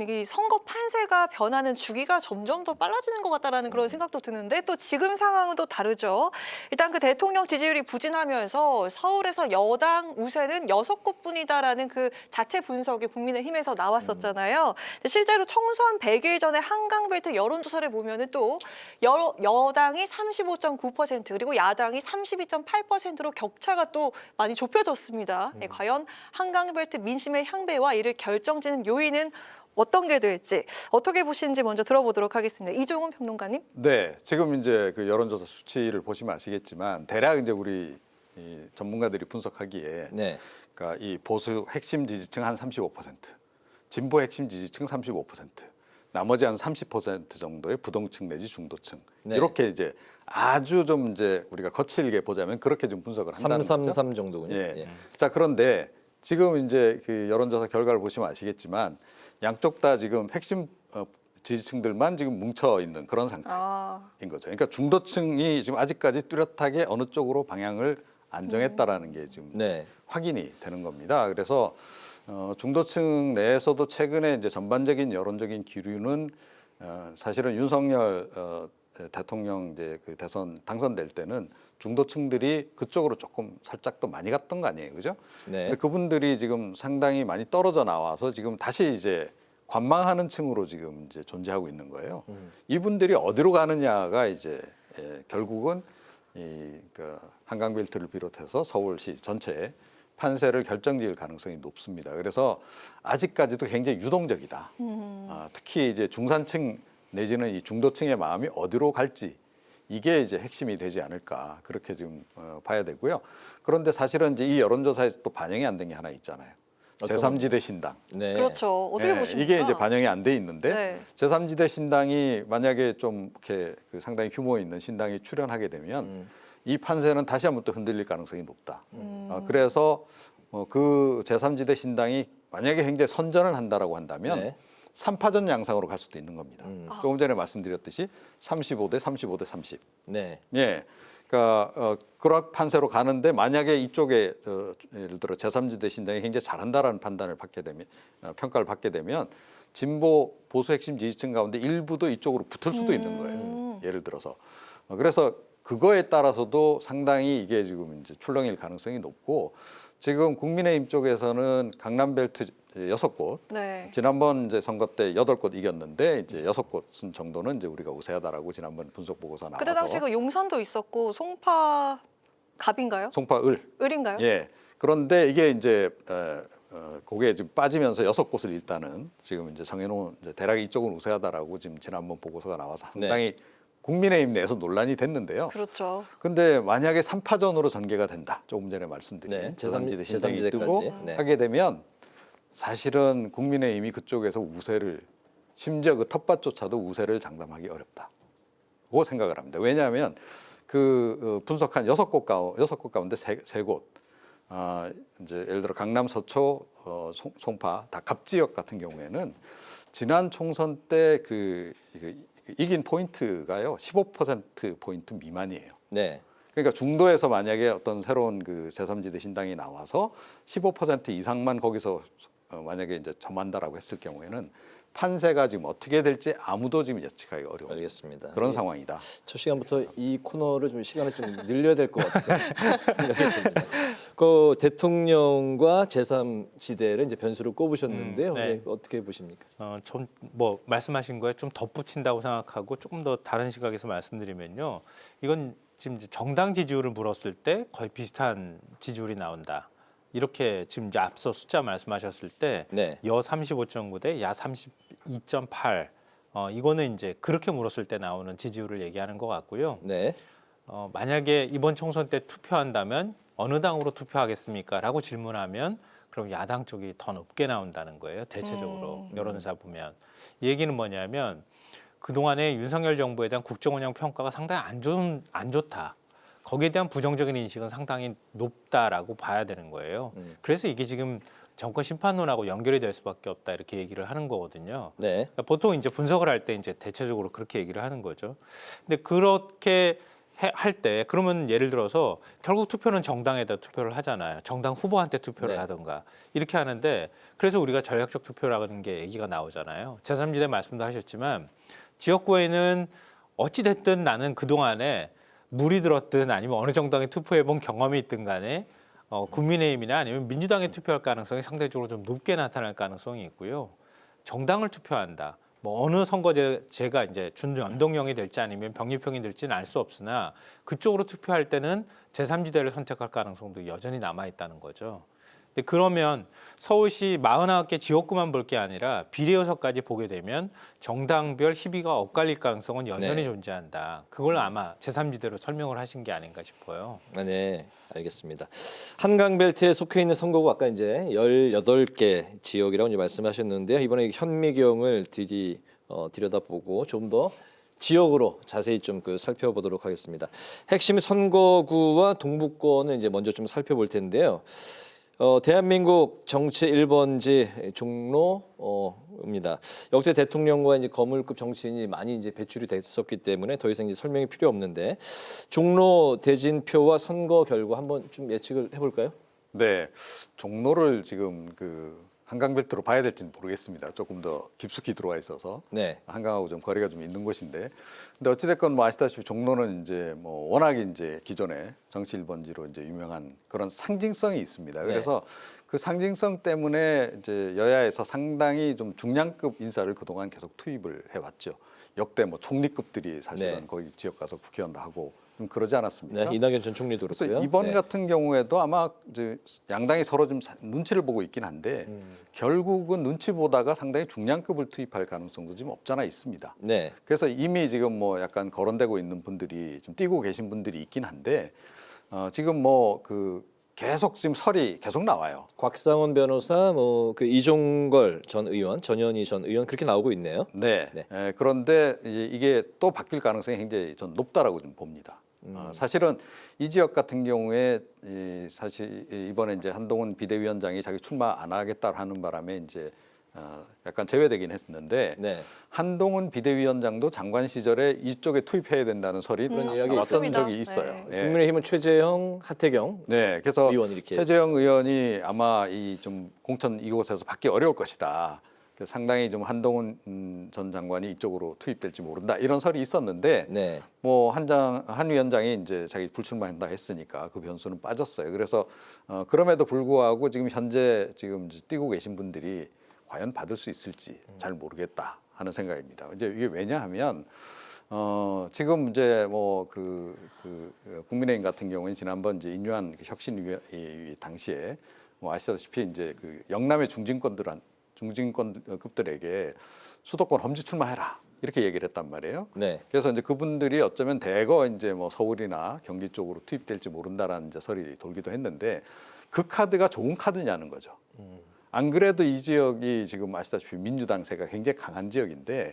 이 선거 판세가 변하는 주기가 점점 더 빨라지는 것 같다라는 그런 생각도 드는데 또 지금 상황은 또 다르죠. 일단 그 대통령 지지율이 부진하면서 서울에서 여당 우세는 6곳뿐이다라는 그 자체 분석이 국민의힘에서 나왔었잖아요. 근데 실제로 총선 100일 전에 한강벨트 여론조사를 보면은 또 여당이 35.9% 그리고 야당이 32.8%로 격차가 또 많이 좁혀졌습니다. 네, 과연 한강벨트 민심의 향배와 이를 결정짓는 요인은 어떤 게 될지 어떻게 보시는지 먼저 들어보도록 하겠습니다. 이종훈 평론가님. 네, 지금 이제 그 여론조사 수치를 보시면 아시겠지만 대략 이제 우리 이 전문가들이 분석하기에, 네. 그러니까 이 보수 핵심 지지층 한 35%, 진보 핵심 지지층 35%, 나머지 한 30% 정도의 부동층 내지 중도층 네. 이렇게 이제 아주 좀 이제 우리가 거칠게 보자면 그렇게 좀 분석을 한다는 거죠. 333 정도군요. 예. 예. 자, 그런데 지금 이제 그 여론조사 결과를 보시면 아시겠지만 양쪽 다 지금 핵심 지지층들만 지금 뭉쳐 있는 그런 상태인 거죠. 그러니까 중도층이 지금 아직까지 뚜렷하게 어느 쪽으로 방향을 안 정했다라는 게 지금 확인이 되는 겁니다. 그래서 중도층 내에서도 최근에 이제 전반적인 여론적인 기류는 사실은 윤석열 대통령 이제 그 대선 당선될 때는 중도층들이 그쪽으로 조금 살짝 더 많이 갔던 거 아니에요, 그죠? 네. 근데 그분들이 지금 상당히 많이 떨어져 나와서 지금 다시 이제 관망하는 층으로 지금 이제 존재하고 있는 거예요. 이분들이 어디로 가느냐가 이제 결국은 그 한강벨트를 비롯해서 서울시 전체에 판세를 결정지을 가능성이 높습니다. 그래서 아직까지도 굉장히 유동적이다. 특히 이제 중산층 내지는 이 중도층의 마음이 어디로 갈지 이게 이제 핵심이 되지 않을까 그렇게 지금 봐야 되고요. 그런데 사실은 이제 이 여론조사에서 또 반영이 안 된 게 하나 있잖아요. 제3지대 신당. 네. 그렇죠. 어떻게 보십니까? 이게 이제 반영이 안 돼 있는데 네. 제3지대 신당이 만약에 좀 이렇게 그 상당히 규모 있는 신당이 출연하게 되면 이 판세는 다시 한번 또 흔들릴 가능성이 높다. 그래서 그 제3지대 신당이 만약에 굉장히 선전을 한다라고 한다면 네. 3파전 양상으로 갈 수도 있는 겁니다. 조금 전에 말씀드렸듯이 35대 35대 30. 네. 예. 그러니까 그런 판세로 가는데 만약에 이쪽에 예를 들어 제3지대 신당이 굉장히 잘한다라는 판단을 받게 되면 평가를 받게 되면 진보 보수 핵심 지지층 가운데 일부도 이쪽으로 붙을 수도 있는 거예요. 예를 들어서 그래서 그거에 따라서도 상당히 이게 지금 이제 출렁일 가능성이 높고 지금 국민의힘 쪽에서는 강남벨트 6곳, 네. 지난번 이제 선거 때 8곳 이겼는데 이제 6곳 정도는 이제 우리가 우세하다라고 지난번 분석 보고서 나와서. 그때 당시 그 용산도 있었고 송파 갑인가요? 송파 을인가요? 예. 그런데 이게 이제 그게 지금 빠지면서 6곳을 일단은 지금 이제 정해놓은 이제 대략 이쪽은 우세하다라고 지금 지난번 보고서가 나와서 상당히 국민의힘 내에서 논란이 됐는데요. 그렇죠. 근데 만약에 3파전으로 전개가 된다. 조금 전에 말씀드린 네, 제3지대 신당이 제3지대까지. 뜨고 네. 하게 되면 사실은 국민의힘이 그쪽에서 우세를 심지어 그 텃밭조차도 우세를 장담하기 어렵다고 생각을 합니다. 왜냐하면 그 분석한 6곳 가운데 3곳 이제 예를 들어 강남, 서초, 송파 다 갑 지역 같은 경우에는 지난 총선 때 그 이긴 포인트가요 15% 포인트 미만이에요. 네. 그러니까 중도에서 만약에 어떤 새로운 그 제3지대 신당이 나와서 15% 이상만 거기서 만약에 이제 점한다라고 했을 경우에는 판세가 지금 어떻게 될지 아무도 지금 예측하기 어려운 알겠습니다. 그런 상황이다. 첫 시간부터 이 코너를 좀 시간을 좀 늘려야 될 것 같아요. 생각이 듭니다. 그 대통령과 제3지대를 이제 변수로 꼽으셨는데요. 네. 어떻게 보십니까? 좀 뭐 말씀하신 거에 좀 덧붙인다고 생각하고 조금 더 다른 시각에서 말씀드리면요. 이건 지금 이제 정당 지지율을 물었을 때 거의 비슷한 지지율이 나온다. 이렇게 지금 이제 앞서 숫자 말씀하셨을 때 여 35.9 대 야 32.8 이거는 이제 그렇게 물었을 때 나오는 지지율을 얘기하는 것 같고요. 네. 만약에 이번 총선 때 투표한다면 어느 당으로 투표하겠습니까? 라고 질문하면 그럼 야당 쪽이 더 높게 나온다는 거예요. 대체적으로 여론조사 보면. 이 얘기는 뭐냐면 그동안에 윤석열 정부에 대한 국정운영 평가가 상당히 안 좋다. 거기에 대한 부정적인 인식은 상당히 높다라고 봐야 되는 거예요. 그래서 이게 지금 정권 심판론하고 연결이 될 수밖에 없다 이렇게 얘기를 하는 거거든요. 네. 그러니까 보통 이제 분석을 할 때 이제 대체적으로 그렇게 얘기를 하는 거죠. 근데 그렇게 할 때 그러면 예를 들어서 결국 투표는 정당에다 투표를 하잖아요. 정당 후보한테 투표를 하던가 이렇게 하는데 그래서 우리가 전략적 투표라는 게 얘기가 나오잖아요. 제3지대 말씀도 하셨지만 지역구에는 어찌 됐든 나는 그동안에 물이 들었든 아니면 어느 정당에 투표해본 경험이 있든 간에 국민의힘이나 아니면 민주당에 투표할 가능성이 상대적으로 좀 높게 나타날 가능성이 있고요. 정당을 투표한다. 뭐 어느 선거제가 이제 준연동형이 될지 아니면 병립형이 될지는 알 수 없으나 그쪽으로 투표할 때는 제3지대를 선택할 가능성도 여전히 남아 있다는 거죠. 근데 그러면 서울시 49개 지역구만 볼 게 아니라 비례요소까지 보게 되면 정당별 희비가 엇갈릴 가능성은 여전히 존재한다. 그걸 아마 제3지대로 설명을 하신 게 아닌가 싶어요. 네, 알겠습니다. 한강벨트에 속해 있는 선거구 아까 이제 18개 지역이라고 이제 말씀하셨는데요. 이번에 현미경을 들여다보고 좀 더 지역으로 자세히 좀 살펴보도록 하겠습니다. 핵심 선거구와 동부권은 이제 먼저 좀 살펴볼 텐데요. 대한민국 정치 1번지 종로입니다. 역대 대통령과 이제 거물급 정치인이 많이 이제 배출이 됐었기 때문에 더 이상 이제 설명이 필요 없는데 종로 대진표와 선거 결과 한번 좀 예측을 해볼까요? 네, 종로를 지금 한강벨트로 봐야 될지는 모르겠습니다. 조금 더 깊숙이 들어와 있어서 네. 한강하고 좀 거리가 좀 있는 곳인데, 근데 어찌됐건 뭐 아시다시피 종로는 이제 뭐 워낙 이제 기존에 정치 1번지로 이제 유명한 그런 상징성이 있습니다. 그래서 그 상징성 때문에 이제 여야에서 상당히 좀 중량급 인사를 그동안 계속 투입을 해왔죠. 역대 뭐 총리급들이 사실은 거기 지역 가서 국회의원도 하고 좀 그러지 않았습니까? 네, 이낙연 전 총리도 그래서 그렇고요. 이번 같은 경우에도 아마 이제 양당이 서로 좀 눈치를 보고 있긴 한데 결국은 눈치 보다가 상당히 중량급을 투입할 가능성도 지금 없잖아 있습니다. 네. 그래서 이미 지금 뭐 약간 거론되고 있는 분들이 좀 뛰고 계신 분들이 있긴 한데 지금 뭐 그 계속 지금 설이 계속 나와요. 곽상원 변호사, 뭐 그 이종걸 전 의원, 전현희 전 의원 그렇게 나오고 있네요. 네. 그런데 이게 또 바뀔 가능성이 굉장히 전 높다라고 좀 봅니다. 사실은 이 지역 같은 경우에 사실 이번에 이제 한동훈 비대위원장이 자기 출마 안 하겠다 하는 바람에 이제 약간 제외되긴 했는데 한동훈 비대위원장도 장관 시절에 이쪽에 투입해야 된다는 설이 그런 이야기 있었던 적이 있어요. 네. 국민의힘은 최재형, 하태경 그래서 의원 이렇게 최재형 의원이 아마 이 좀 공천 이곳에서 받기 어려울 것이다. 상당히 좀 한동훈 전 장관이 이쪽으로 투입될지 모른다 이런 설이 있었는데 뭐 한 위원장이 이제 자기 불출마한다 했으니까 그 변수는 빠졌어요. 그래서 그럼에도 불구하고 지금 현재 지금 뛰고 계신 분들이 과연 받을 수 있을지 잘 모르겠다 하는 생각입니다. 이제 이게 왜냐하면 지금 이제 뭐 그 국민의힘 같은 경우는 지난번 이제 인유한 혁신위 당시에 뭐 아시다시피 이제 그 영남의 중진권급들에게 수도권 험지 출마해라 이렇게 얘기를 했단 말이에요. 그래서 이제 그분들이 어쩌면 대거 이제 뭐 서울이나 경기 쪽으로 투입될지 모른다라는 이제 설이 돌기도 했는데 그 카드가 좋은 카드냐는 거죠. 안 그래도 이 지역이 지금 아시다시피 민주당세가 굉장히 강한 지역인데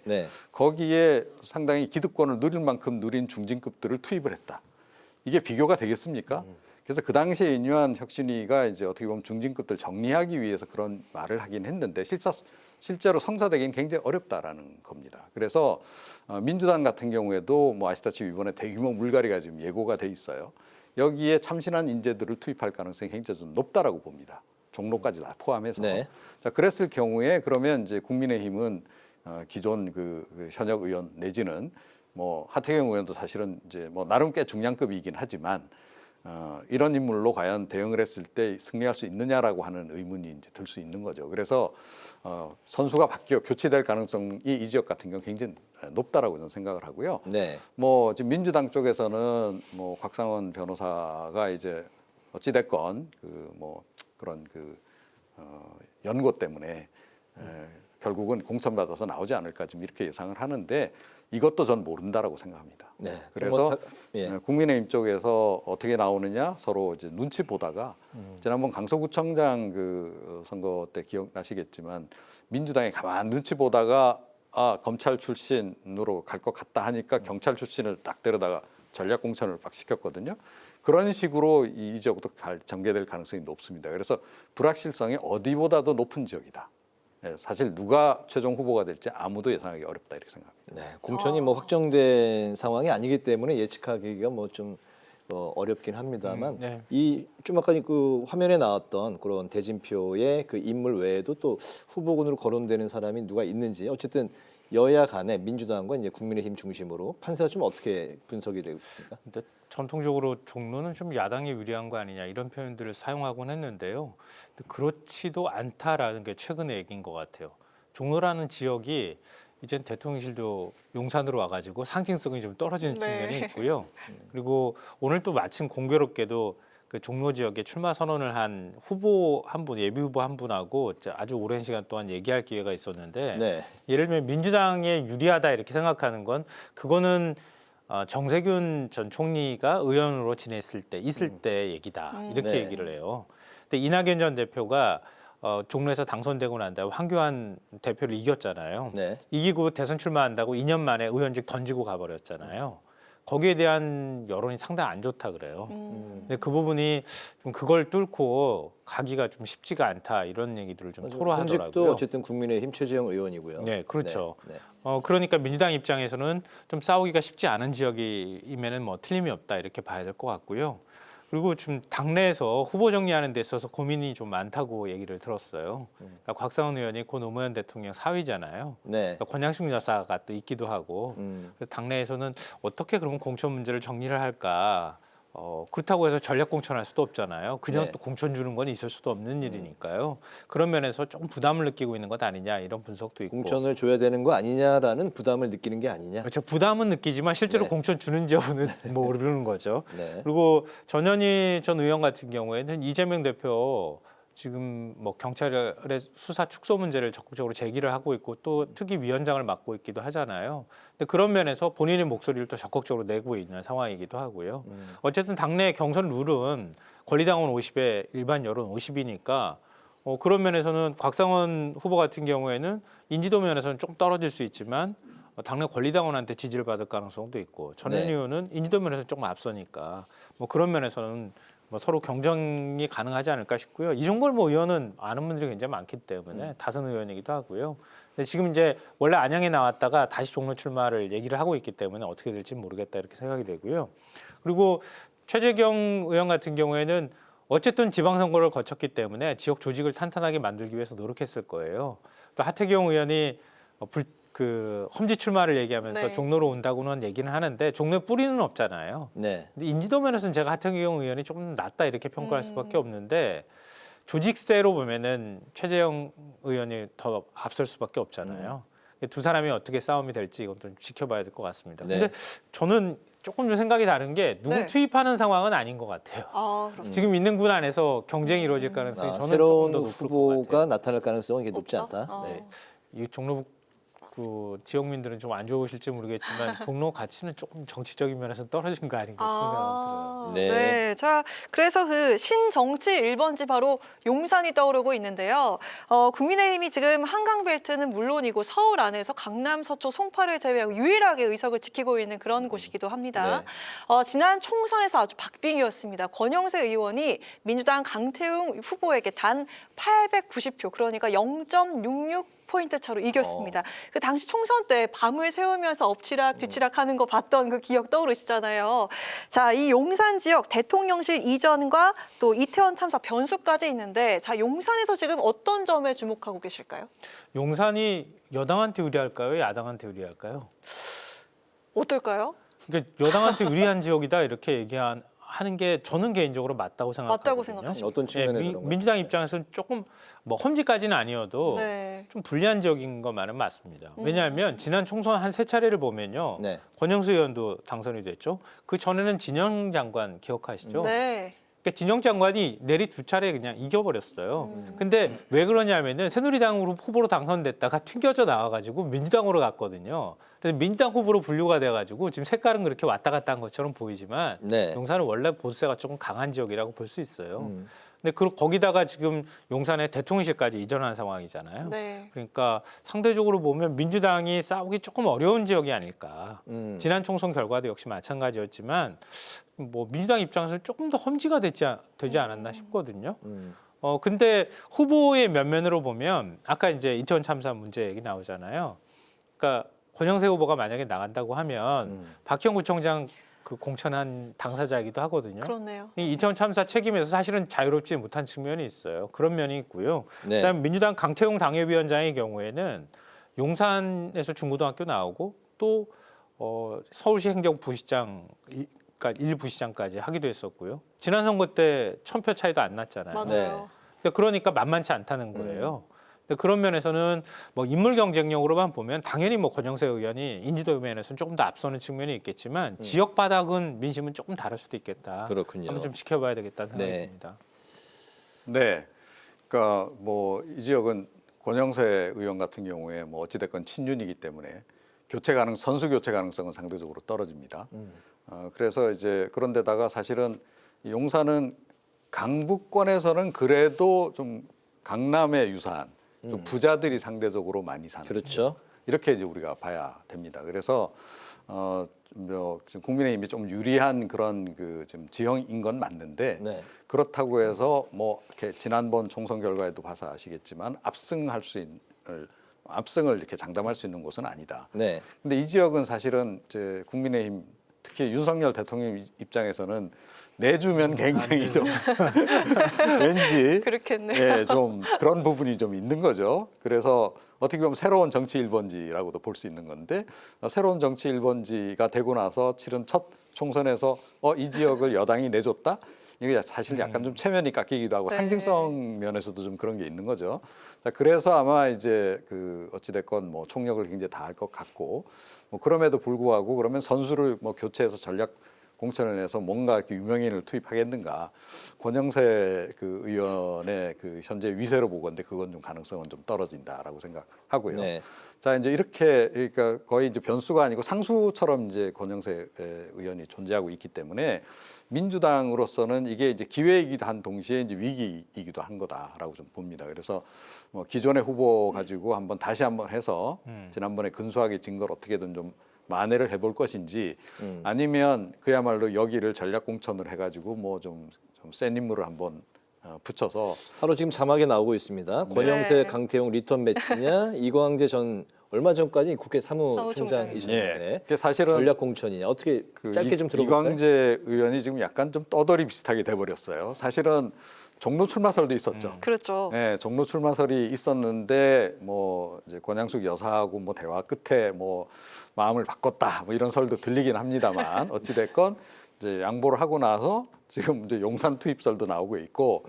거기에 상당히 기득권을 누릴 만큼 누린 중진급들을 투입을 했다. 이게 비교가 되겠습니까? 그래서 그 당시에 인유한 혁신위가 이제 어떻게 보면 중진급들 정리하기 위해서 그런 말을 하긴 했는데 실제로 성사되기는 굉장히 어렵다라는 겁니다. 그래서 민주당 같은 경우에도 뭐 아시다시피 이번에 대규모 물갈이가 지금 예고가 돼 있어요. 여기에 참신한 인재들을 투입할 가능성이 굉장히 좀 높다라고 봅니다. 종로까지 다 포함해서. 자, 그랬을 경우에 그러면 이제 국민의힘은 기존 그 현역 의원 내지는 뭐 하태경 의원도 사실은 이제 뭐 나름 꽤 중량급이긴 하지만 이런 인물로 과연 대응을 했을 때 승리할 수 있느냐라고 하는 의문이 이제 들 수 있는 거죠. 그래서 선수가 바뀌어 교체될 가능성이 이 지역 같은 경우 굉장히 높다라고 저는 생각을 하고요. 뭐 지금 민주당 쪽에서는 뭐 곽상원 변호사가 이제 어찌 됐건 그 뭐 그런 그 연고 때문에 결국은 공천받아서 나오지 않을까 지금 이렇게 예상을 하는데 이것도 전 모른다라고 생각합니다. 그래서 국민의힘 쪽에서 어떻게 나오느냐 서로 이제 눈치 보다가 지난번 강서구청장 그 선거 때 기억나시겠지만 민주당이 가만 눈치 보다가 검찰 출신으로 갈 것 같다 하니까 경찰 출신을 딱 데려다가 전략 공천을 막 시켰거든요. 그런 식으로 이 지역도 전개될 가능성이 높습니다. 그래서 불확실성이 어디보다도 높은 지역이다. 사실 누가 최종 후보가 될지 아무도 예상하기 어렵다 이렇게 생각합니다. 공천이 뭐 확정된 상황이 아니기 때문에 예측하기가 뭐 좀 어렵긴 합니다만 이 좀 아까 그 화면에 나왔던 그런 대진표의 그 인물 외에도 또 후보군으로 거론되는 사람이 누가 있는지 어쨌든 여야 간에 민주당과 이제 국민의힘 중심으로 판세가 좀 어떻게 분석이 되고 있습니까? 근데 전통적으로 종로는 좀 야당이 유리한 거 아니냐 이런 표현들을 사용하곤 했는데요. 근데 그렇지도 않다라는 게 최근의 얘기인 것 같아요. 종로라는 지역이 이젠 대통령실도 용산으로 와가지고 상징성이 좀 떨어지는 측면이 있고요. 그리고 오늘 또 마침 공교롭게도 그 종로 지역에 출마 선언을 한 후보 한 분, 예비 후보 한 분하고 아주 오랜 시간 동안 얘기할 기회가 있었는데 예를 들면 민주당에 유리하다 이렇게 생각하는 건 그거는 정세균 전 총리가 의원으로 지냈을 때 있을 때 얘기다 이렇게 얘기를 해요. 근데 이낙연 전 대표가 종로에서 당선되고 난 다음에 황교안 대표를 이겼잖아요. 이기고 대선 출마한다고 2년 만에 의원직 던지고 가버렸잖아요. 거기에 대한 여론이 상당히 안 좋다 그래요. 근데 그 부분이 좀 그걸 뚫고 가기가 좀 쉽지가 않다 이런 얘기들을 좀 토로하더라고요. 현직도 어쨌든 국민의힘 최재형 의원이고요. 네, 그렇죠. 그러니까 민주당 입장에서는 좀 싸우기가 쉽지 않은 지역이면은 뭐 틀림이 없다 이렇게 봐야 될 것 같고요. 그리고 지금 당내에서 후보 정리하는 데 있어서 고민이 좀 많다고 얘기를 들었어요. 그러니까 곽상원 의원이 고 노무현 대통령 사위잖아요. 네. 그러니까 권양숙 여사가 또 있기도 하고 그래서 당내에서는 어떻게 그러면 공천 문제를 정리를 할까? 그렇다고 해서 전략 공천할 수도 없잖아요. 그냥 네. 또 공천 주는 건 있을 수도 없는 일이니까요. 그런 면에서 조금 부담을 느끼고 있는 것 아니냐 이런 분석도 있고. 공천을 줘야 되는 거 아니냐라는 부담을 느끼는 게 아니냐. 그렇죠. 부담은 느끼지만 실제로 네. 공천 주는지 여부는 모르는 거죠. 네. 그리고 전현희 전 의원 같은 경우에는 이재명 대표 지금 뭐 경찰의 수사 축소 문제를 적극적으로 제기를 하고 있고 또 특위위원장을 맡고 있기도 하잖아요. 근데 그런 면에서 본인의 목소리를 또 적극적으로 내고 있는 상황이기도 하고요. 어쨌든 당내 경선 룰은 권리당원 50에 일반 여론 50이니까 그런 면에서는 곽상원 후보 같은 경우에는 인지도 면에서는 좀 떨어질 수 있지만 당내 권리당원한테 지지를 받을 가능성도 있고 전현희 네. 의원은 인지도 면에서 조금 앞서니까 뭐 그런 면에서는 뭐 서로 경쟁이 가능하지 않을까 싶고요. 이종걸 뭐 의원은 아는 분들이 굉장히 많기 때문에 다선 의원이기도 하고요. 근데 지금 이제 원래 안양에 나왔다가 다시 종로 출마를 얘기를 하고 있기 때문에 어떻게 될지 모르겠다 이렇게 생각이 되고요. 그리고 최재경 의원 같은 경우에는 어쨌든 지방선거를 거쳤기 때문에 지역 조직을 탄탄하게 만들기 위해서 노력했을 거예요. 또 하태경 의원이 험지 출마를 얘기하면서 네. 종로로 온다고는 얘기는 하는데 종로에 뿌리는 없잖아요. 네. 근데 인지도 면에서는 제가 하태경 의원이 좀 낫다 이렇게 평가할 수밖에 없는데 조직세로 보면은 최재형 의원이 더 앞설 수밖에 없잖아요. 두 사람이 어떻게 싸움이 될지 이건 좀 지켜봐야 될 것 같습니다. 네. 근데 저는 조금 좀 생각이 다른 게 누구 네. 투입하는 상황은 아닌 것 같아요. 아, 그렇습니다. 지금 있는 군 안에서 경쟁이 이루어질 가능성이 저는 새로운 조금 더 높을 것 후보가 같아요. 나타날 가능성은 이게 높지 않다. 없다? 네. 이 종로 지역민들은 좀 안 좋으실지 모르겠지만 종로 가치는 조금 정치적인 면에서 떨어진 거 아닌가 싶은 생각이 들어요. 네. 자, 그래서 그 신정치 1번지 바로 용산이 떠오르고 있는데요. 국민의힘이 지금 한강벨트는 물론이고 서울 안에서 강남, 서초, 송파를 제외하고 유일하게 의석을 지키고 있는 그런 곳이기도 합니다. 지난 총선에서 아주 박빙이었습니다. 권영세 의원이 민주당 강태웅 후보에게 단 890표, 그러니까 0.66포인트 차로 이겼습니다. 그 당시 총선 때 밤을 새우면서 엎치락 뒤치락하는 거 봤던 그 기억 떠오르시잖아요. 자, 이 용산 지역 대통령실 이전과 또 이태원 참사 변수까지 있는데, 자, 용산에서 지금 어떤 점에 주목하고 계실까요? 용산이 여당한테 유리할까요? 야당한테 유리할까요? 어떨까요? 그러니까 여당한테 유리한 지역이다 이렇게 하는 게 저는 개인적으로 맞다고 생각하거든요. 맞다고 생각하시죠? 어떤 측면에서 그런 거예요? 민주당 입장에서는 조금 뭐 험지까지는 아니어도 네. 좀 불리한 지역인 것만은 맞습니다. 왜냐하면 지난 총선 한 3차례를 보면요. 네. 권영수 의원도 당선이 됐죠. 그 전에는 진영 장관 기억하시죠? 네. 그러니까 진영 장관이 내리 2차례 그냥 이겨버렸어요. 근데 왜 그러냐면은 새누리당으로 후보로 당선됐다가 튕겨져 나와가지고 민주당으로 갔거든요. 그래서 민주당 후보로 분류가 돼가지고 지금 색깔은 그렇게 왔다 갔다 한 것처럼 보이지만 네. 용산은 원래 보수세가 조금 강한 지역이라고 볼 수 있어요. 근데 거기다가 지금 용산에 대통령실까지 이전한 상황이잖아요. 네. 그러니까 상대적으로 보면 민주당이 싸우기 조금 어려운 지역이 아닐까. 지난 총선 결과도 역시 마찬가지였지만 뭐 민주당 입장에서는 조금 더 험지가 되지 않았나 싶거든요. 근데 후보의 면면으로 보면 아까 이제 이태원 참사 문제 얘기 나오잖아요. 그러니까 권영세 후보가 만약에 나간다고 하면 박희영 구청장 그 공천한 당사자이기도 하거든요. 그렇네요. 이 이태원 참사 책임에서 사실은 자유롭지 못한 측면이 있어요. 그런 면이 있고요. 네. 그다음에 민주당 강태웅 당협위원장의 경우에는 용산에서 중고등학교 나오고 또 서울시 행정부시장 그러니까 1부시장까지 하기도 했었고요. 지난 선거 때 1000표 차이도 안 났잖아요. 맞아요. 그러니까 만만치 않다는 거예요. 그런 면에서는 뭐 인물 경쟁력으로만 보면 당연히 뭐 권영세 의원이 인지도 면에서는 조금 더 앞서는 측면이 있겠지만 지역 바닥은 민심은 조금 다를 수도 있겠다. 그렇군요. 한번 좀 지켜봐야 되겠다는 생각이 네. 듭니다. 네, 그러니까 뭐 이 지역은 권영세 의원 같은 경우에 뭐 어찌됐건 친윤이기 때문에 선수 교체 가능성은 상대적으로 떨어집니다. 그래서 이제 그런데다가 사실은 용산은 강북권에서는 그래도 좀 강남에 유사한 좀 부자들이 상대적으로 많이 사는 그렇죠. 이렇게 이제 우리가 봐야 됩니다. 그래서 지금 국민의힘이 좀 유리한 그런 그 지금 지형인 건 맞는데 네. 그렇다고 해서 뭐 이렇게 지난번 총선 결과에도 봐서 아시겠지만 압승을 이렇게 장담할 수 있는 곳은 아니다. 네. 근데 이 지역은 사실은 이제 국민의힘 특히 윤석열 대통령 입장에서는 내주면 굉장히 좀 왠지 예, 좀 그런 부분이 좀 있는 거죠. 그래서 어떻게 보면 새로운 정치 1번지라고도 볼 수 있는 건데 새로운 정치 1번지가 되고 나서 치른 첫 총선에서 이 지역을 여당이 내줬다? 이게 사실 약간 좀 체면이 깎이기도 하고 상징성 면에서도 좀 그런 게 있는 거죠. 자, 그래서 아마 이제 그 어찌됐건 뭐 총력을 굉장히 다할 것 같고 뭐 그럼에도 불구하고 그러면 선수를 뭐 교체해서 전략 공천을 내서 뭔가 이렇게 유명인을 투입하겠는가. 권영세 그 의원의 그 현재 위세로 보건데 그건 좀 가능성은 좀 떨어진다라고 생각하고요. 네. 자, 이제 이렇게 그러니까 거의 이제 변수가 아니고 상수처럼 이제 권영세 의원이 존재하고 있기 때문에 민주당으로서는 이게 이제 기회이기도 한 동시에 이제 위기이기도 한 거다라고 좀 봅니다. 그래서 뭐 기존의 후보 가지고 다시 한번 해서 지난번에 근소하게 진 걸 어떻게든 좀 만회를 해볼 것인지 아니면 그야말로 여기를 전략 공천을 해가지고 뭐 좀 센 인물을 한번 붙여서 바로 지금 자막에 나오고 있습니다. 권영세, 강태용 리턴 매치냐, 이광재 전 얼마 전까지 국회 사무총장이셨는데 사실은 전략 공천이냐 어떻게 짧게 좀 들어볼까요? 이광재 의원이 지금 약간 좀 떠돌이 비슷하게 돼버렸어요. 사실은 종로 출마설도 있었죠. 그렇죠. 네, 종로 출마설이 있었는데 뭐 이제 권양숙 여사하고 뭐 대화 끝에 뭐 마음을 바꿨다 뭐 이런 설도 들리긴 합니다만 어찌 됐건 이제 양보를 하고 나서 지금 이제 용산 투입설도 나오고 있고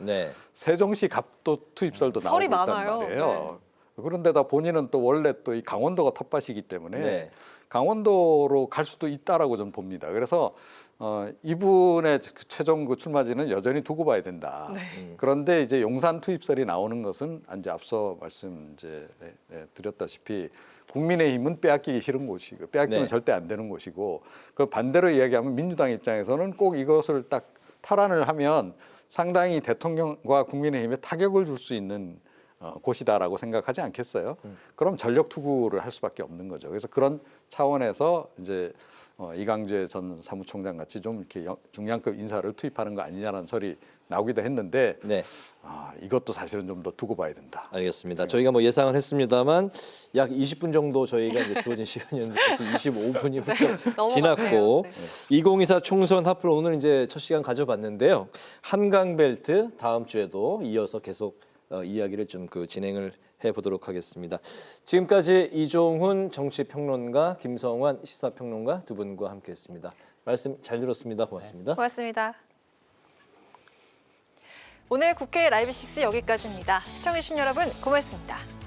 세종시 갑도 투입설도 나오고 있단 말이에요. 그런데다 본인은 또 원래 또 이 강원도가 텃밭이기 때문에 강원도로 갈 수도 있다라고 저는 봅니다. 그래서 이분의 최종 그 출마지는 여전히 두고 봐야 된다. 그런데 이제 용산 투입설이 나오는 것은 이제 앞서 말씀 이제 드렸다시피 국민의힘은 빼앗기기 싫은 곳이고 빼앗기면 절대 안 되는 곳이고 그 반대로 이야기하면 민주당 입장에서는 꼭 이것을 딱 탈환을 하면 상당히 대통령과 국민의힘에 타격을 줄 수 있는 곳이다라고 생각하지 않겠어요? 그럼 전력 투구를 할 수밖에 없는 거죠. 그래서 그런 차원에서 이제 이광재 전 사무총장 같이 좀 이렇게 중량급 인사를 투입하는 거 아니냐라는 설이 나오기도 했는데 이것도 사실은 좀 더 두고 봐야 된다. 알겠습니다. 저희가 뭐 예상을 했습니다만 약 20분 정도 저희가 이제 주어진 시간이었는데 25분이 훌쩍 지났고 2024 총선 하플 오늘 이제 첫 시간 가져봤는데요. 한강벨트 다음 주에도 이어서 계속 이야기를 좀 진행을 해보도록 하겠습니다. 지금까지 이종훈 정치평론가, 김성환 시사평론가 두 분과 함께했습니다. 말씀 잘 들었습니다. 고맙습니다. 고맙습니다. 오늘 국회 라이브 6 여기까지입니다. 시청해주신 여러분 고맙습니다.